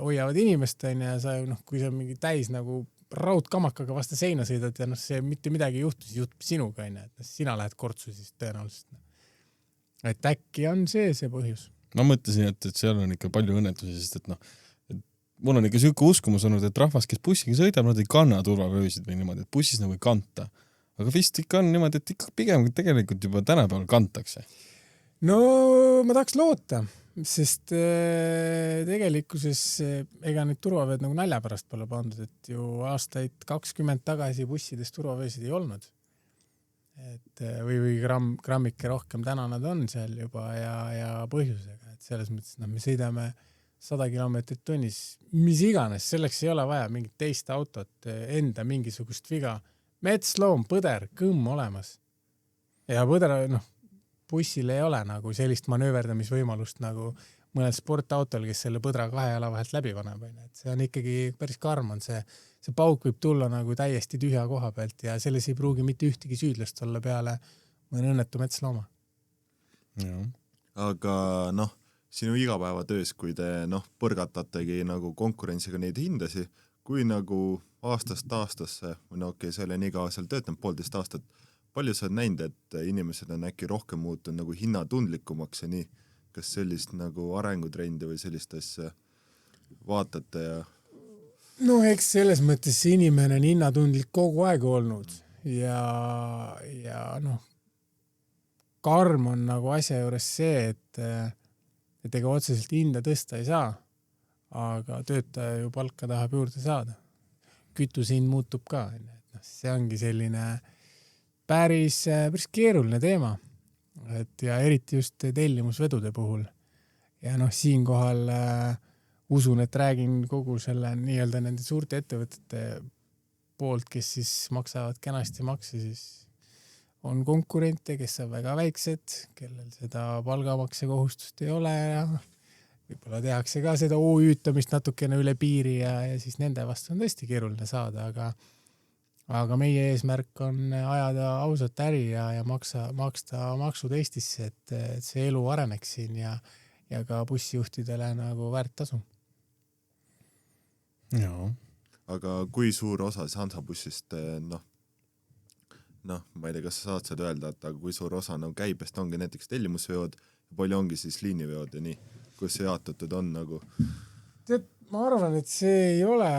hoiavad inimest ja sa, kui sa mingi täis nagu raudkamakaga vastu seina sõidad ja see mitte midagi juhtus sinuga, et sina lähed kortsu siis tõenäoliselt. Et äkki on see põhjus. Ma mõtlesin, et seal on ikka palju õnnetusi, sest et mul on ikka siuke uskumus olnud, et rahvas, kes bussiga sõidab, nad ei kanna turvavöösid või niimoodi, et bussis nagu ei kanta. Aga vist ikka on niimoodi, et ikka pigem tegelikult juba tänapäeval kantakse. No ma tahaks loota, sest tegelikkuses ega neid turvavööd nagu nalja pärast pole pandud, et ju aastaid 20 tagasi bussides turvavöösid ei olnud. Et või grammike rohkem täna nad on seal juba ja põhjusega, et selles mõttes me sõidame 100 kilomeetrit tunnis, mis iganes, selleks ei ole vaja mingit teist autot, enda mingisugust viga. Metsloom, põder, kõmm olemas. Ja põder, bussil ei ole nagu sellist manööverdamisvõimalust nagu mõnel sportautol, kes selle põdra 2 jala vahelt läbi paneb. Et see on ikkagi päris karm on see pauk võib tulla nagu täiesti tühja koha pealt ja selles ei pruugi mitte ühtegi süüdlast olla peale mõne õnnetu metslooma. Aga sinu igapäevatöös, kui te põrgatategi nagu konkurentsiga neid hindasi, kui nagu aastast aastasse, või see oli nii kaua seal töötanud 1,5 aastat, palju sa oled näinud, et inimesed on äkki rohkem muutunud nagu hinnatundlikumaks ja nii, kas sellist nagu arengutrendi või sellist asja vaatate ja eks selles mõttes inimene on hinnatundlik kogu aeg olnud ja karm on nagu asja juures see, et et ega otseselt hinda tõsta ei saa, aga töötaja ju palka tahab juurde saada. Kütusehind muutub ka, see ongi selline päris keeruline teema, et ja eriti just tellimusvedude puhul. Ja siinkohal usun, et räägin kogu selle nii-öelda nende suurte ettevõtete poolt, kes siis maksavad kenasti makse, siis on konkurente, kes on väga väiksed, kellel seda palgamakse kohustust ei ole ja võib-olla tehakse ka seda OÜ-tamist natukene üle piiri ja siis nende vastu on tõesti keeruline saada, aga meie eesmärk on ajada ausat äri ja maksta maksud Eestisse, et see elu areneks siin ja ka bussijuhtidele nagu väärt tasu. Jaa. Aga kui suur osa Hansabussist, ma ei tea, kas sa saad seda öelda, aga kui suur osa käibest ongi näiteks tellimusveod ja palju ongi siis liiniveod ja nii, kus see jaotatud on nagu? Tead, ma arvan, et see ei ole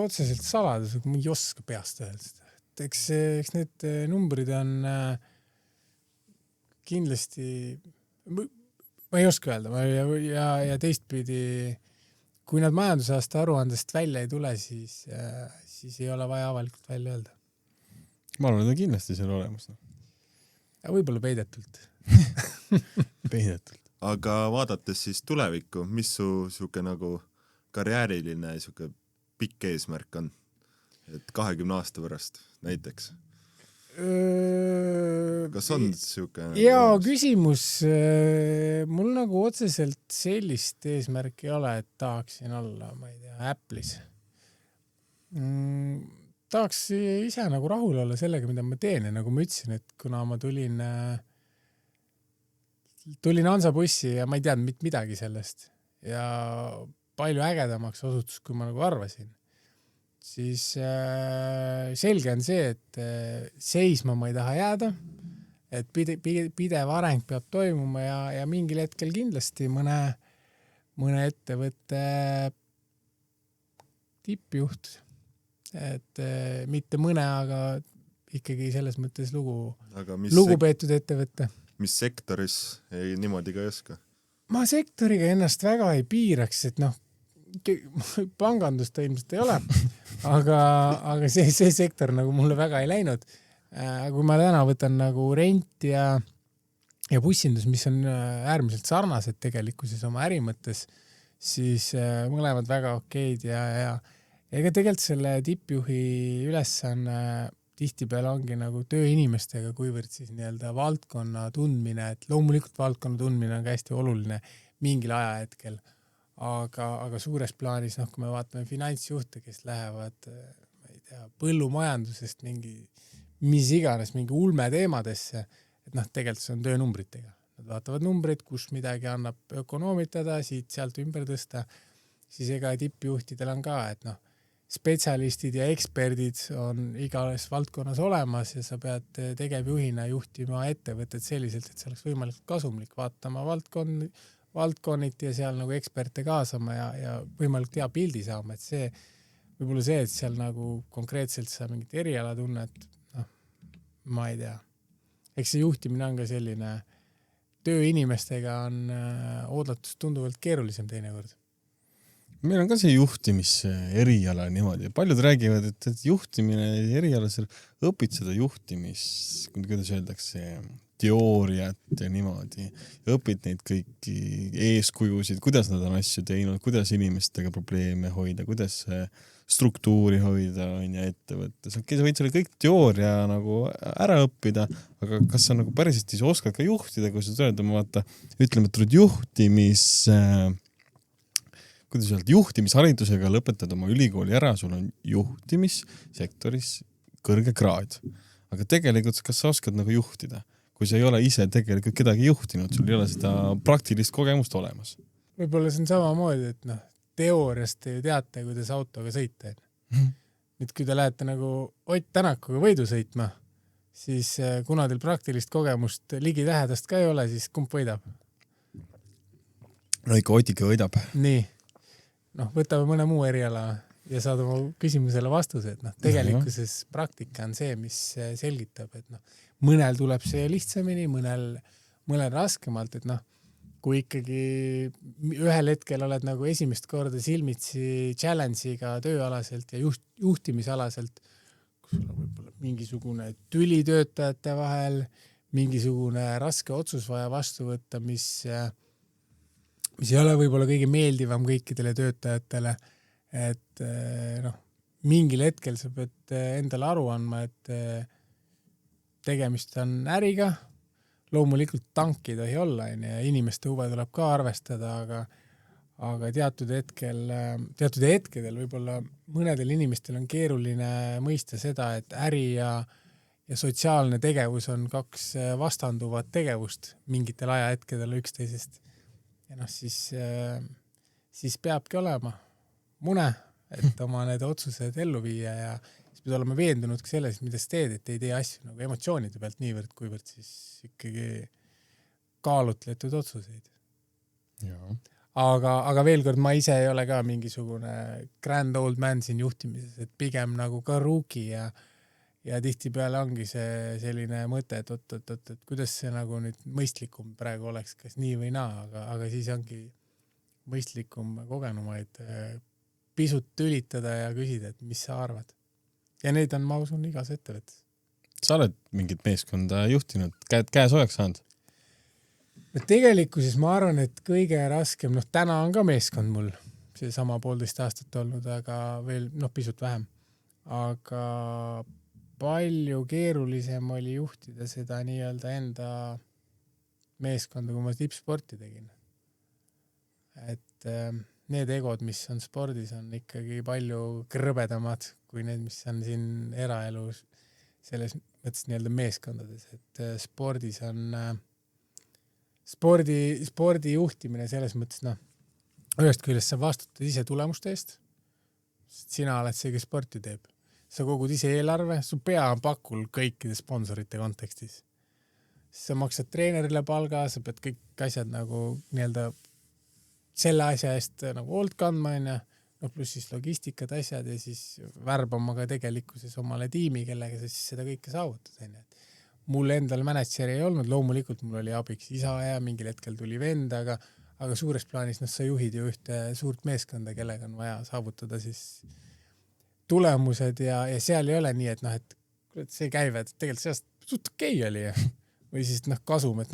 otseselt saladus, aga ma ei oska peast öelda. Eks need numbrid on kindlasti, ma ei oska öelda ja teistpidi, kui nad majandusaasta aruandest välja ei tule, siis ei ole vaja avalikult välja öelda. Ma arvan, et on kindlasti seal olemas. Ja võib-olla peidetult. Peidetult. Aga vaadates siis tulevikku, mis su siuke nagu karjääriline siuke pikk eesmärk on? Et 20 aasta pärast näiteks? Kas on siuke? Jaa, küsimus. Mul nagu otseselt sellist eesmärki ei ole, et tahaksin olla, ma ei tea, Apple'is. Tahaks ise nagu rahul olla sellega, mida ma teen ja nagu ma ütlesin, et kuna ma tulin Hansabussi ja ma ei teadnud midagi sellest ja palju ägedamaks osutus, kui ma nagu arvasin, siis selge on see, et seisma ma ei taha jääda, et pidev areng peab toimuma ja mingil hetkel kindlasti mõne ettevõtte tippjuht, et mitte mõne, aga ikkagi selles mõttes lugupeetud ettevõtte. Mis sektoris niimoodi ka ei oska? Ma sektoriga ennast väga ei piiraks, et pangandust ilmselt ei ole, aga see sektor nagu mulle väga ei läinud. Kui ma täna võtan nagu rent ja bussindus, mis on äärmiselt sarnased tegelikkuses oma ärimõttes, siis mõlemad väga okeid ja ega tegelikult selle tippjuhi ülesanne tihtipeale ongi nagu tööinimestega, kuivõrd siis nii-öelda valdkonna tundmine, et loomulikult valdkonna tundmine on hästi oluline mingil ajahetkel, aga suures plaanis, kui me vaatame finantsjuhte, kes lähevad, ma ei tea, põllumajandusest mis iganes, mingi ulme teemadesse, et tegelikult see on töönumbritega. Nad vaatavad numbrid, kus midagi annab ökonoomitada, siit-sealt ümber tõsta, siis ega tippjuhtidel on ka, et spetsialistid ja eksperdid on igales valdkonnas olemas ja sa pead tegevjuhina juhtima ettevõtted selliselt, et see oleks võimalikult kasumlik, vaatama valdkonniti ja seal nagu eksperte kaasama ja võimalikult hea pildi saama, et see võib-olla see, et seal nagu konkreetselt sa mingit eriala tunnet, ma ei tea. Eks see juhtimine on ka selline, tööinimestega on oodatust tunduvalt keerulisem teinekord. Meil on ka see juhtimiseriala niimoodi. Paljud räägivad, et juhtimine erialasel õpid seda kuidas öeldakse, teooriat ja niimoodi. Ja õpid neid kõiki eeskujusid, kuidas nad on asju teinud, kuidas inimestega probleeme hoida, kuidas struktuuri hoida ja ettevõttes. Okei, sa võid selle kõik teooria nagu ära õppida, aga kas sa nagu päriselt siis oskad ka juhtida, kui sa tuled ütleme, et tuled juhtimisharidusega lõpetad oma ülikooli ära, sul on juhtimissektoris kõrge kraad. Aga tegelikult, kas sa oskad nagu juhtida, kui sa ei ole ise tegelikult kedagi juhtinud, sul ei ole seda praktilist kogemust olemas? Võib-olla see on samamoodi, et teooriast te ju teate, kuidas autoga sõita. Nüüd, kui te lähete nagu Ott Tänakuga võidu sõitma, siis kuna teil praktilist kogemust ligi lähedast ka ei ole, siis kumb võidab? No ikka Otike võidab. Nii. Võtame mõne muu eriala ja saad oma küsimusele vastuse, et tegelikkuses praktika on see, mis selgitab, et mõnel tuleb see lihtsamini, mõnel raskemalt, et kui ikkagi ühel hetkel oled nagu esimest korda silmitsi challenge'iga tööalaselt ja juhtimisalaselt, kus sul on võib-olla mingisugune tüli töötajate vahel, mingisugune raske otsus vaja vastu võtta, mis ei ole võib-olla kõige meeldivam kõikidele töötajatele, et mingil hetkel sa pead endale aru andma, et tegemist on äriga, loomulikult tanki ei tohi olla ja inimeste huve tuleb ka arvestada, aga teatud hetkedel võib-olla mõnedel inimestel on keeruline mõista seda, et äri ja sotsiaalne tegevus on kaks vastanduvat tegevust mingitel ajahetkedel üksteisest. Ja siis peabki olema mune, et oma need otsused ellu viia ja siis pead olema veendunud ka selles, mida sa teed, et ei tee asju nagu emotsioonide pealt niivõrd, kuivõrd siis ikkagi kaalutletud otsuseid. Jaa. Aga veel kord, ma ise ei ole ka mingisugune grand old man siin juhtimises, et pigem nagu ka rookie ja tihtipeale ongi see selline mõte, et kuidas see nagu nüüd mõistlikum praegu oleks, kas nii või naa, aga siis ongi mõistlikum kogenumaid pisut tülitada ja küsida, et mis sa arvad. Ja neid on, ma usun, igas ettevõttes. Sa oled mingit meeskonda juhtinud, käe soojaks saanud? Tegelikkuses ma arvan, et kõige raskem, täna on ka meeskond mul, see sama 1,5 aastat olnud, aga veel pisut vähem. Aga palju keerulisem oli juhtida seda nii-öelda enda meeskonda, kui ma tippsporti tegin. Et need egod, mis on spordis, on ikkagi palju krõbedamad kui need, mis on siin eraelus selles mõttes nii-öelda meeskondades. Et spordis on spordi juhtimine selles mõttes, ühest küljest sa vastutad ise tulemuste eest, sina oled see, kes sporti teeb. Sa kogud ise eelarve, su pea on pakul kõikide sponsorite kontekstis. Sa maksad treenerile palga, sa pead kõik asjad nagu nii-öelda selle asja eest nagu hoolt kandma, pluss siis logistikad asjad ja siis värbama ka tegelikkuses omale tiimi, kellega sa siis seda kõike saavutad. Mul endal manager ei olnud, loomulikult mul oli abiks isa ja mingil hetkel tuli vend, aga suures plaanis sa juhid ju ühte suurt meeskonda, kellega on vaja saavutada siis tulemused ja seal ei ole nii, et see käive, et tegelikult sellest suht okei oli või siis kasum, et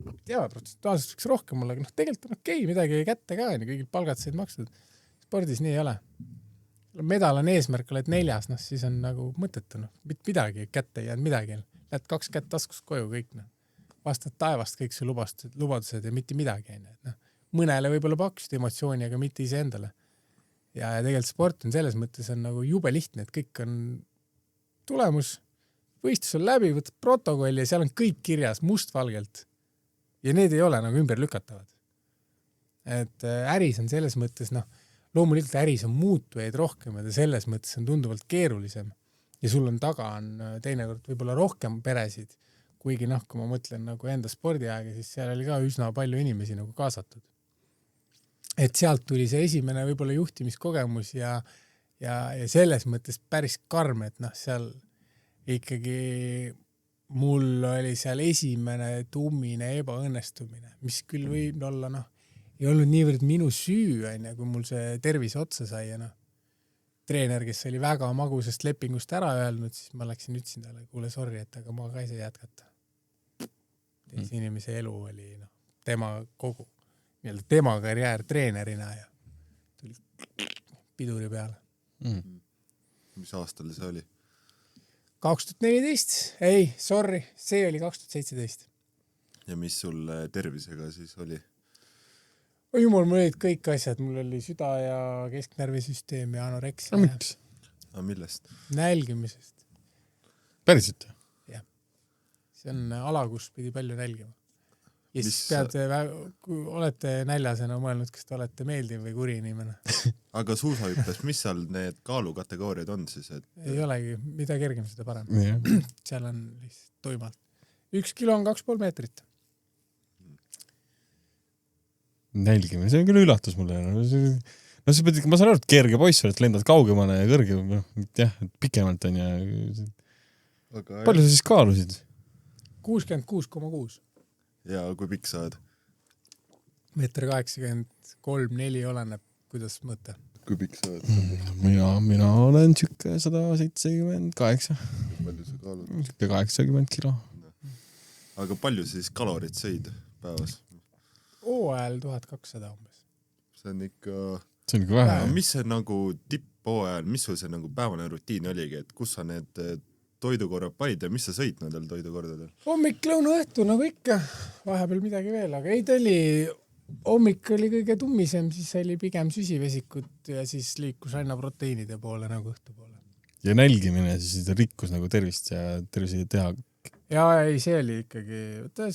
ei tea, protsentuaalselt võiks rohkem olla, aga tegelikult on okei, midagi kätte ka, kõigil palgad said makstud. Spordis nii ei ole. Medal on eesmärk, oled 4, siis on nagu mõttetu, midagi kätte ei jäänud midagi. Lähed 2 kätt taskus koju kõik, vastad taevast kõik su lubadused ja mitte midagi. Mõnele võib-olla pakkusid emotsiooni, aga mitte ise endale. Ja tegelikult sport on selles mõttes on nagu jube lihtne, et kõik on tulemus, võistlus on läbi, võtad protokolli ja seal on kõik kirjas mustvalgelt. Ja need ei ole nagu ümber lükatavad. Et äris on selles mõttes, loomulikult äris on muutujaid rohkem ja selles mõttes on tunduvalt keerulisem ja sul on taga on teinekord võib-olla rohkem peresid, kuigi kui ma mõtlen nagu enda spordiaega, siis seal oli ka üsna palju inimesi nagu kaasatud. Et sealt tuli see esimene võib-olla juhtimiskogemus ja selles mõttes päris karm, et seal ikkagi mul oli seal esimene tummine ebaõnnestumine, mis küll võib olla, ei olnud niivõrd minu süü, kui mul see tervis otsa sai. Treener, kes oli väga magusast lepingust ära öelnud, siis ma läksin ütlesin talle, kuule, sorry, et aga ma ka ei saa jätkata. Teise inimese elu oli tema kogu, tema karjäär treenerina ja tuli piduri peale. Mis aastal see oli? 2014, ei, sorry, see oli 2017. Ja mis sul tervisega siis oli? Jumal, mul olid kõik asjad, mul oli süda ja kesknärvisüsteem ja anoreksia. Miks? Millest? Nälgimisest. Päriselt? Jah. See on ala, kus pidi palju nälgima. Ja siis pead, kui olete näljasena mõelnud, kas te olete meeldiv või kuri inimene. Aga suusahüppes, mis seal need kaalukategooriad on siis? Ei olegi, mida kergem seda parem. Seal on lihtsalt tuimalt. 1 kilo on 2,5 meetrit. Nälgime, see on küll üllatus mulle. Sa pead ikka, ma saan aru, et kerge poiss, et lendad kaugemale ja kõrge, pikemalt on ja... Palju sa siis kaalusid? 66,6. ja kui pikk sa oled? 1,83-4 oleneb, kuidas mõõta. Kui pikk sa oled? Mina olen siuke 178. Palju sa kaalud? Siuke 80 kilo. Aga palju siis kalorit sõid päevas? Hooajal 1200 umbes. See on ikka... See on ikka vähe. Mis see nagu tipphooajal, mis sul see nagu päevane rutiin oligi, et kus sa need toidukorrad panid ja mis sa sõid nendel toidukordadel? Hommik, lõuna, õhtu nagu ikka. Vahepeal midagi veel, aga ei, ta oli... Hommik oli kõige tummisem, siis oli pigem süsivesikut ja siis liikus aina proteiinide poole nagu õhtu poole. Ja nälgimine siis rikkus nagu tervist ja tervise teha. Ja ei, see oli ikkagi,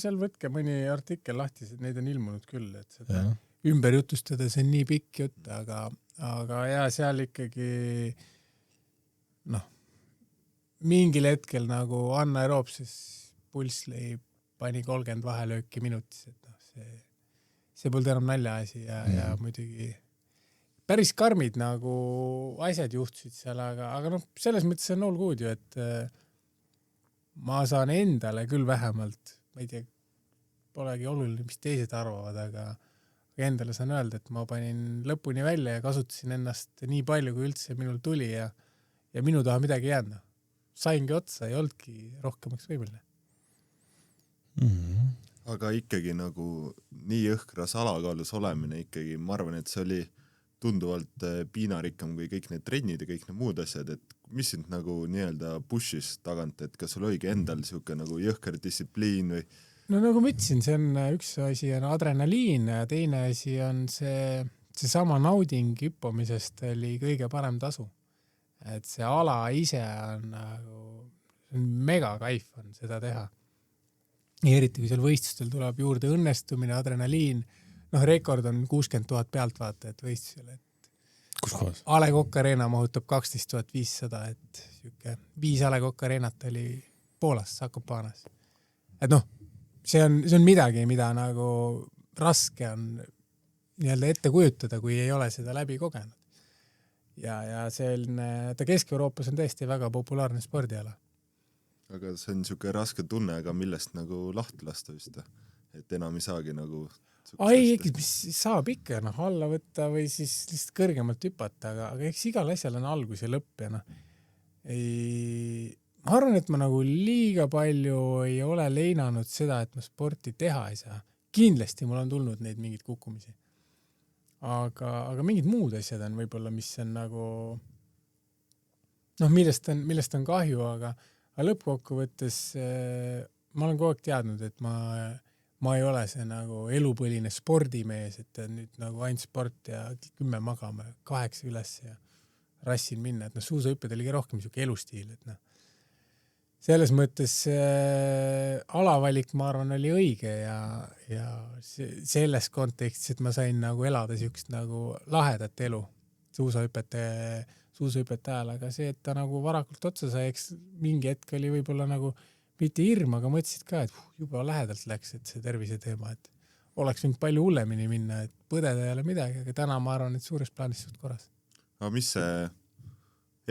seal võtke mõni artikkel lahti, et neid on ilmunud küll, et seda ümber jutustada, see on nii pikk jutt, aga ja seal ikkagi mingil hetkel nagu anaeroopses pulss pani 30 vahelööki minutis, et see polnud enam naljaasi ja muidugi päris karmid nagu asjad juhtusid seal, aga selles mõttes on all good ju, et ma saan endale küll vähemalt, ma ei tea, polegi oluline, mis teised arvavad, aga endale saan öelda, et ma panin lõpuni välja ja kasutasin ennast nii palju, kui üldse minul tuli ja minu taha midagi jäänud. Saingi otsa, ei oldki rohkemaks võimeline. Aga ikkagi nagu nii õhkras alakaalus olemine ikkagi, ma arvan, et see oli tunduvalt piinarikkam kui kõik need trennid ja kõik need muud asjad, et mis sind nagu nii-öelda pushis tagant, et kas sul oligi endal siuke nagu jõhker distsipliin või? No nagu ma ütlesin, see on üks asi on adrenaliin ja teine asi on see sama nauding hüppamisest oli kõige parem tasu. Et see ala ise on nagu mega kaif on seda teha. Ja eriti kui seal võistlustel tuleb juurde õnnestumine, adrenaliin, rekord on 60 000 pealtvaatajat võistlusel, et kus kohas? A. Le Coq Arena mahutab 12 500, et siuke 5 A. Le Coq Arenat oli Poolas, Zakopanas. Et see on midagi, mida nagu raske on nii-öelda ette kujutada, kui ei ole seda läbi kogenud. Ja selline, ta Kesk-Euroopas on tõesti väga populaarne spordiala. Aga see on siuke raske tunne, aga millest nagu lahti lasta vist, et enam ei saagi nagu... Ai, mis saab ikka alla võtta või siis lihtsalt kõrgemalt hüpata, aga eks igal asjal on algus ja lõpp ja ma arvan, et ma nagu liiga palju ei ole leinanud seda, et ma sporti teha ei saa. Kindlasti mul on tulnud neid mingeid kukkumisi. Aga mingid muud asjad on võib-olla, mis on nagu millest on kahju, aga lõppkokkuvõttes ma olen kogu aeg teadnud, et ma ei ole see nagu elupõline spordimees, et nüüd nagu ainult sport ja 10 magama, 8 üles ja rassin minna, et suusahüpped oligi rohkem siuke elustiil, et selles mõttes alavalik, ma arvan, oli õige ja selles kontekstis, et ma sain nagu elada siukest nagu lahedat elu suusahüpete ajal, aga see, et ta nagu varakult otsa sai, eks mingi hetk oli võib-olla nagu mitte hirm, aga mõtlesid ka, et juba lähedalt läks, et see tervise teema, et oleks võinud palju hullemini minna, et põdeda ei ole midagi, aga täna ma arvan, et suures plaanis suht korras. Aga mis see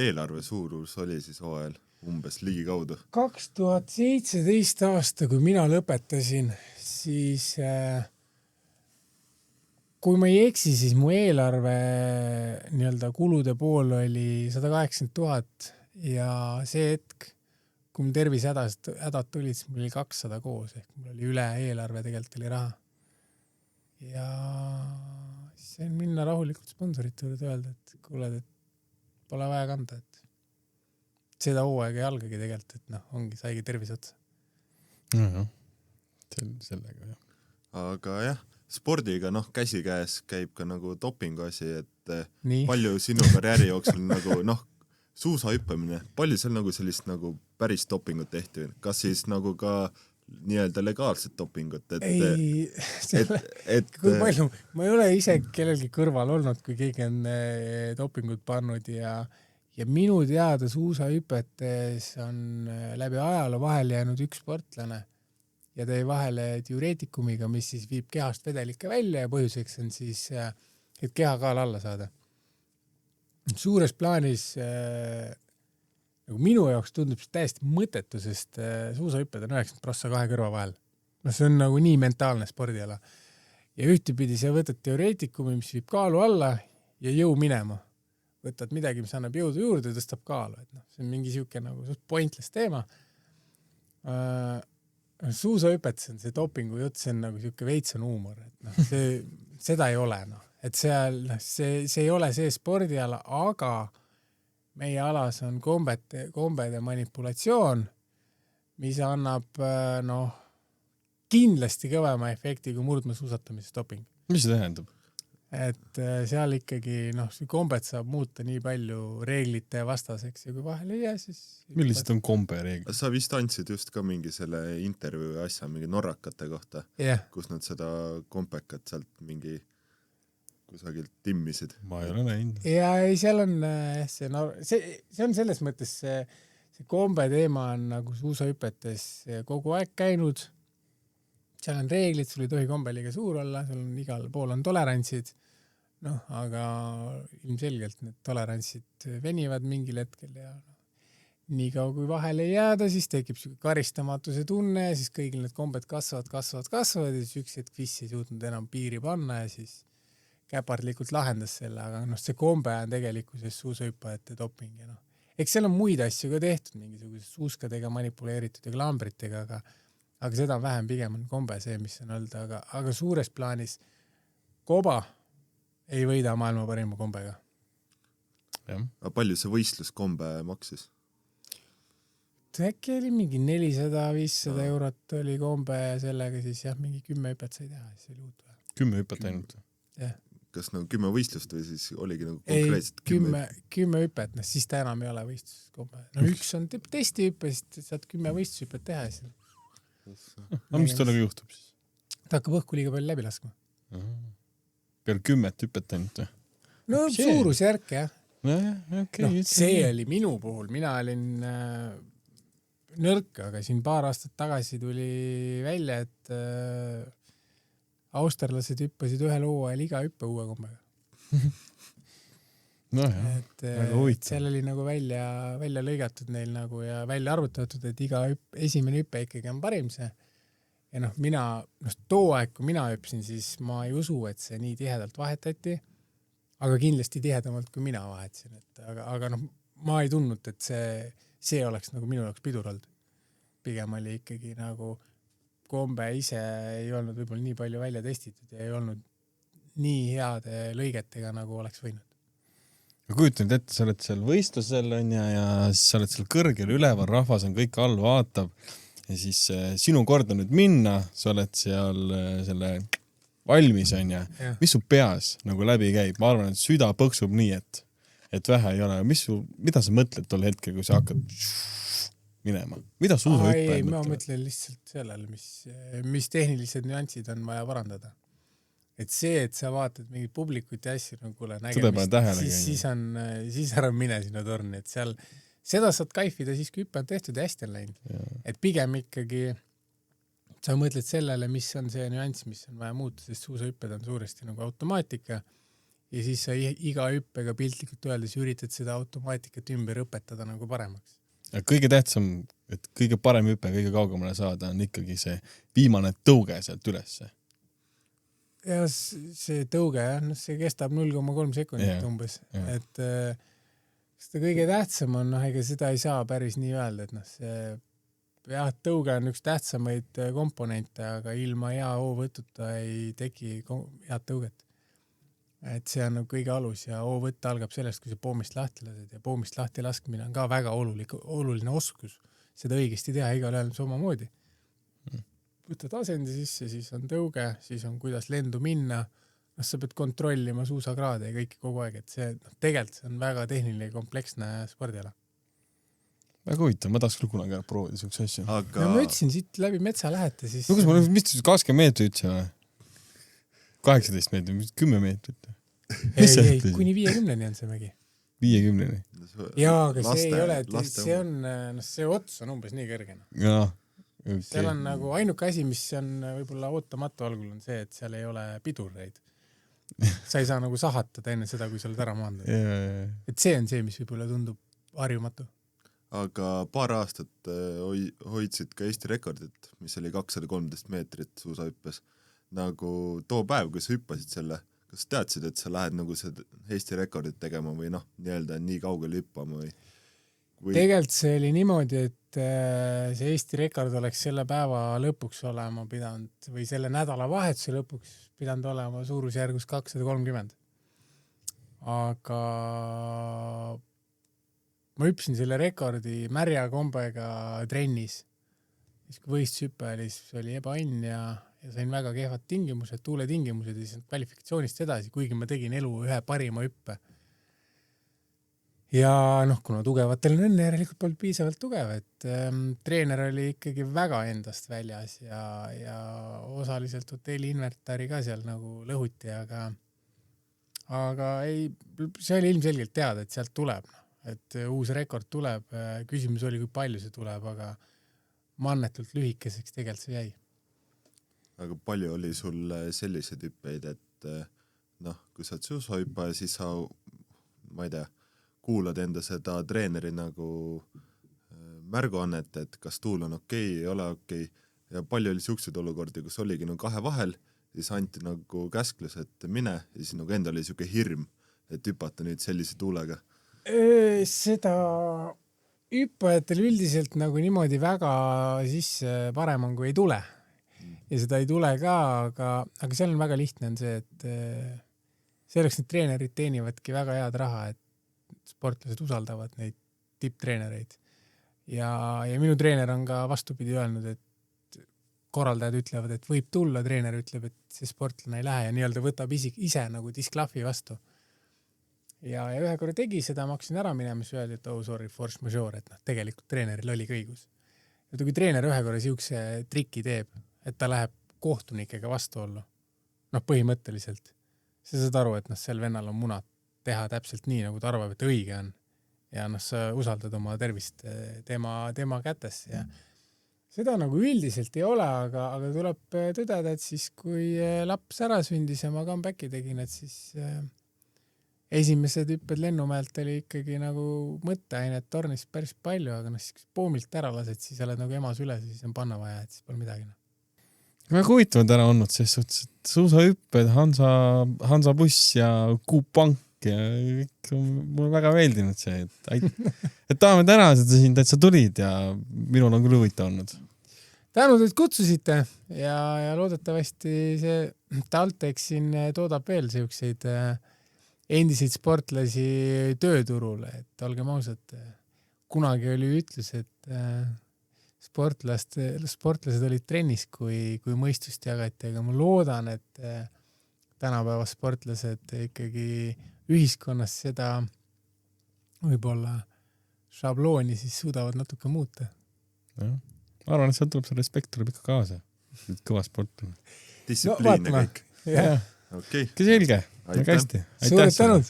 eelarve suurus oli siis hooajal? Umbes ligi kaudu? 2017 aasta, kui mina lõpetasin, siis kui ma ei eksi, siis mu eelarve nii-öelda kulude pool oli 180 000 ja see hetk, kui mul tervisehädad tulid, siis mul oli 200 koos, ehk mul oli üle eelarve, tegelikult oli raha. Ja siis sain minna rahulikult sponsorite juurde öelda, et kuuled, et pole vaja kanda, et seda hooaega ei algagi tegelikult, et ongi, saigi tervis otsa. Sellega, jah. Aga jah, spordiga käsikäes käib ka nagu dopingu asi, et nii. Palju sinu karjääri jooksul nagu suusahüppamine, palju seal nagu sellist nagu päris dopingut tehti, kas siis nagu ka nii-öelda legaalset dopingut, kui palju, ma ei ole ise kellelgi kõrval olnud, kui keegi on dopingut pannud ja minu teada suusahüpetes on läbi ajaloo vahel jäänud üks sportlane ja tõi vahele diureetikumiga, mis siis viib kehast vedelikke välja ja põhjuseks on siis, et kehakaal alla saada. Suures plaanis nagu minu jaoks tundub see täiesti mõttetu, sest suusahüpped on 90% kahe kõrva vahel. no see on nagu nii mentaalne spordiala. Ja ühtepidi sa võtad teoreetikumi, mis viib kaalu alla ja jõu minema. Võtad midagi, mis annab jõudu juurde ja tõstab kaalu. Et noh, see on mingi siuke nagu pointless teema. Suusahüpet, see dopingu jutt, see on nagu siuke veitsen huumor. Et noh, seda ei ole. No. Et seal, see ei ole see spordiala, aga meie alas on kombede manipulatsioon, mis annab kindlasti kõvema efekti kui murdmaasuusatamises doping. Mis see tähendab? Et seal ikkagi kombed saab muuta nii palju reeglite vastaseks ja kui vahel ei jää, siis... Millised on kombe reeglid? Sa vist andsid just ka mingi selle intervjuu asja mingi norrakate kohta, kus nad seda kompekat sealt mingi kusagilt timmisid. Ma ei ole näinud. Ja ei, seal on see on selles mõttes see kombe teema on nagu suusahüpetes kogu aeg käinud. Seal on reeglid, sul ei tohi kombe liiga suur olla, sul on igal pool on tolerantsid, aga ilmselgelt need tolerantsid venivad mingil hetkel ja nii kaua kui vahele ei jääda, siis tekib karistamatuse tunne ja siis kõigil need kombed kasvavad ja siis üks hetk Fiss ei suutnud enam piiri panna ja siis käpardlikult lahendas selle, aga see kombe on tegelikkuses suusahüppajate doping ja eks seal on muid asju ka tehtud, mingisuguse suuskadega manipuleeritud ja klambritega, aga seda on vähem, pigem on kombe see, mis on olnud, aga suures plaanis Koba ei võida maailma parima kombega. Aga palju see võistluskombe maksis? Äkki oli mingi 400-500 eurot oli kombe ja sellega siis mingi 10 hüpet sai teha, siis oli uut vähe. 10 hüpet ainult? Jah. Kas 10 võistlust või siis oligi nagu konkreetselt 10 hüpet, siis ta enam ei ole võistluskombe. Üks on testihüpe, siis saad 10 võistlushüpet teha. Mis tollega juhtub siis? Ta hakkab õhku liiga palju läbi laskma. Peal 10 hüpet ainult? Suurusjärk, jah. Okay, see oli minu puhul. Mina olin nõrk, aga siin paar aastat tagasi tuli välja, et austerlased hüppasid ühel hooajal iga hüppe uue kombega. Et seal oli nagu välja lõigatud neil nagu ja välja arvutatud, et iga esimene hüppe ikkagi on parim see. Ja too aeg, kui mina hüpsin, siis ma ei usu, et see nii tihedalt vahetati, aga kindlasti tihedamalt, kui mina vahetasin. Aga ma ei tundnud, et see oleks nagu minu jaoks pidur olnud. Pigem oli ikkagi nagu kombe ise ei olnud võib-olla nii palju välja testitud ja ei olnud nii heade lõigetega, nagu oleks võinud. Kujutan ette, sa oled seal võistlusel ja siis sa oled seal kõrgel üleval, rahvas on kõik all, vaatab ja siis sinu kord on nüüd minna, sa oled seal selle valmis on ja. Mis su peas nagu läbi käib? Ma arvan, et süda põksub nii, et vähe ei ole. Mida sa mõtled tol hetkel, kui sa hakkad minema? Mida suusahüppaja mõtled? Ma mõtlen lihtsalt sellele, mis tehnilised nüansid on vaja parandada. Et see, et sa vaatad mingit publikut ja asju, kuule, nägemist, siis ära mine sinna torni, et seal seda saad kaifida siis, kui hüppe on tehtud ja hästi on läinud. Et pigem ikkagi sa mõtled sellele, mis on see nüanss, mis on vaja muuta, sest suusahüpped on suuresti nagu automaatika ja siis sa iga hüppega piltlikult öeldes üritad seda automaatikat ümber õpetada nagu paremaks. Ja kõige tähtsam, et kõige parem hüpe kõige kaugemale saada on ikkagi see viimane tõuge sealt ülesse. Ja see tõuge, see kestab 0,3 sekundit umbes. Et seda kõige tähtsam on, ega seda ei saa päris nii öelda, et tõuge on üks tähtsamaid komponente, aga ilma hea hoovõtuta ei teki head tõuget. Et see on kõige alus ja hoovõtt algab sellest, kui sa poomist lahti lased ja poomist lahti laskmine on ka väga oluline oskus seda õigesti teha, igal ajal samamoodi. Võtad asendi sisse, siis on tõuge, siis on kuidas lendu minna, sa pead kontrollima suusakraade ja kõiki kogu aeg, et see tegelikult see on väga tehniline ja kompleksne spordiala. Väga huvitav, ma tahaks küll kunagi ära proovida selleks asju. Ja ma ütlesin, siit läbi metsa lähete, siis... Kus ma mis 20 meetrit ütlesin või? 18 meetrit, 10 meetrit? Ei, kuni 50-ni on see mägi. 50-ni? Jaa, aga see ei ole, see on, see ots on umbes nii kõrgena. Jaa. Okay. Seal on nagu ainuke asi, mis on võib-olla ootamatu algul on see, et seal ei ole pidureid. Sa ei saa nagu sahatada enne seda, kui sa oled ära maandud. Et see on see, mis võib-olla tundub harjumatu. aga paar aastat hoidsid ka Eesti rekordit, mis oli 213 meetrit suusahüppes. Nagu too päev, kui sa hüppasid selle, kas teadsid, et sa lähed nagu seda Eesti rekordit tegema või noh, nii-öelda nii kaugele hüppama või? Tegelikult see oli niimoodi, et see Eesti rekord oleks selle päeva lõpuks olema pidanud või selle nädala vahetuse lõpuks pidanud olema suurusjärgus 230. Aga ma hüppasin selle rekordi märja kombega trennis. Siis kui võisthüppe oli, siis oli ebaõnn ja sain väga kehvad tingimused, tuuletingimused ja siis kvalifikatsioonist edasi, kuigi ma tegin elu ühe parima hüppe. Ja kuna tugevatel on õnne, järelikult polnud piisavalt tugev, et treener oli ikkagi väga endast väljas ja osaliselt hotelli inventari ka seal nagu lõhuti, aga ei, see oli ilmselgelt teada, et sealt tuleb, et uus rekord tuleb. Küsimus oli, kui palju see tuleb, aga mannetult lühikeseks tegelikult see jäi. Aga palju oli sul selliseid hüppeid, et kui sa oled suusahüppaja, siis sa, ma ei tea, kuulad enda seda treeneri nagu märguannet, et kas tuul on okei, ei ole okei. Ja palju oli siukseid olukordi, kus oligi nagu kahe vahel, siis anti nagu käsklus, et mine, ja siis nagu enda oli siuke hirm, et hüpata nüüd sellise tuulega. Seda hüppajatel üldiselt nagu niimoodi väga sisse parem on, kui ei tule. Ja seda ei tule ka, aga seal on väga lihtne on see, et selleks need treenerid teenivadki väga head raha, et sportlased usaldavad neid tipptreenereid. Ja minu treener on ka vastupidi öelnud, et korraldajad ütlevad, et võib tulla, treener ütleb, et see sportlane ei lähe ja nii-öelda võtab ise nagu disklahvi vastu. Ja ühe korra tegi seda, ma hakkasin ära minema, siis öeldi, et sorry, force majeure, et tegelikult treeneril oli õigus. Ja kui treener ühe korra siukse triki teeb, et ta läheb kohtunikega vastuollu, põhimõtteliselt, sa saad aru, et sel vennal on munad teha täpselt nii, nagu ta arvab, et õige on. Ja sa usaldad oma tervist tema kätes. Ja seda nagu üldiselt ei ole, aga tuleb tõdeda, et siis kui laps ära sündis ja ma comebacki tegin, et siis esimesed hüpped lennumäelt oli ikkagi nagu mõtteainet tornis päris palju, aga siis poomilt ära lased, siis oled nagu emas üles, siis on panna vaja, et siis pole midagi. Väga huvitavad ära olnud selles suhtes, et suusahüpped, Hansa buss ja Kuupank ja mulle väga meeldinud see, et tahame tänased sind, et sa tulid ja minul on küll huvitav olnud. Tänud, et kutsusite ja loodetavasti see TalTech siin toodab veel siukseid endiseid sportlasi tööturule, et olgem ausad, kunagi oli ütlus, et sportlased olid trennis, kui mõistust jagati, aga ma loodan, et tänapäeva sportlased ikkagi ühiskonnas seda võib-olla šablooni siis suudavad natuke muuta. Ja, ma arvan, et sealt tuleb see respekt tuleb ikka kaasa. Kõva sport. Distsipliin ja kõik. Ja. Okay. Selge. Väga hästi. Suured tänud.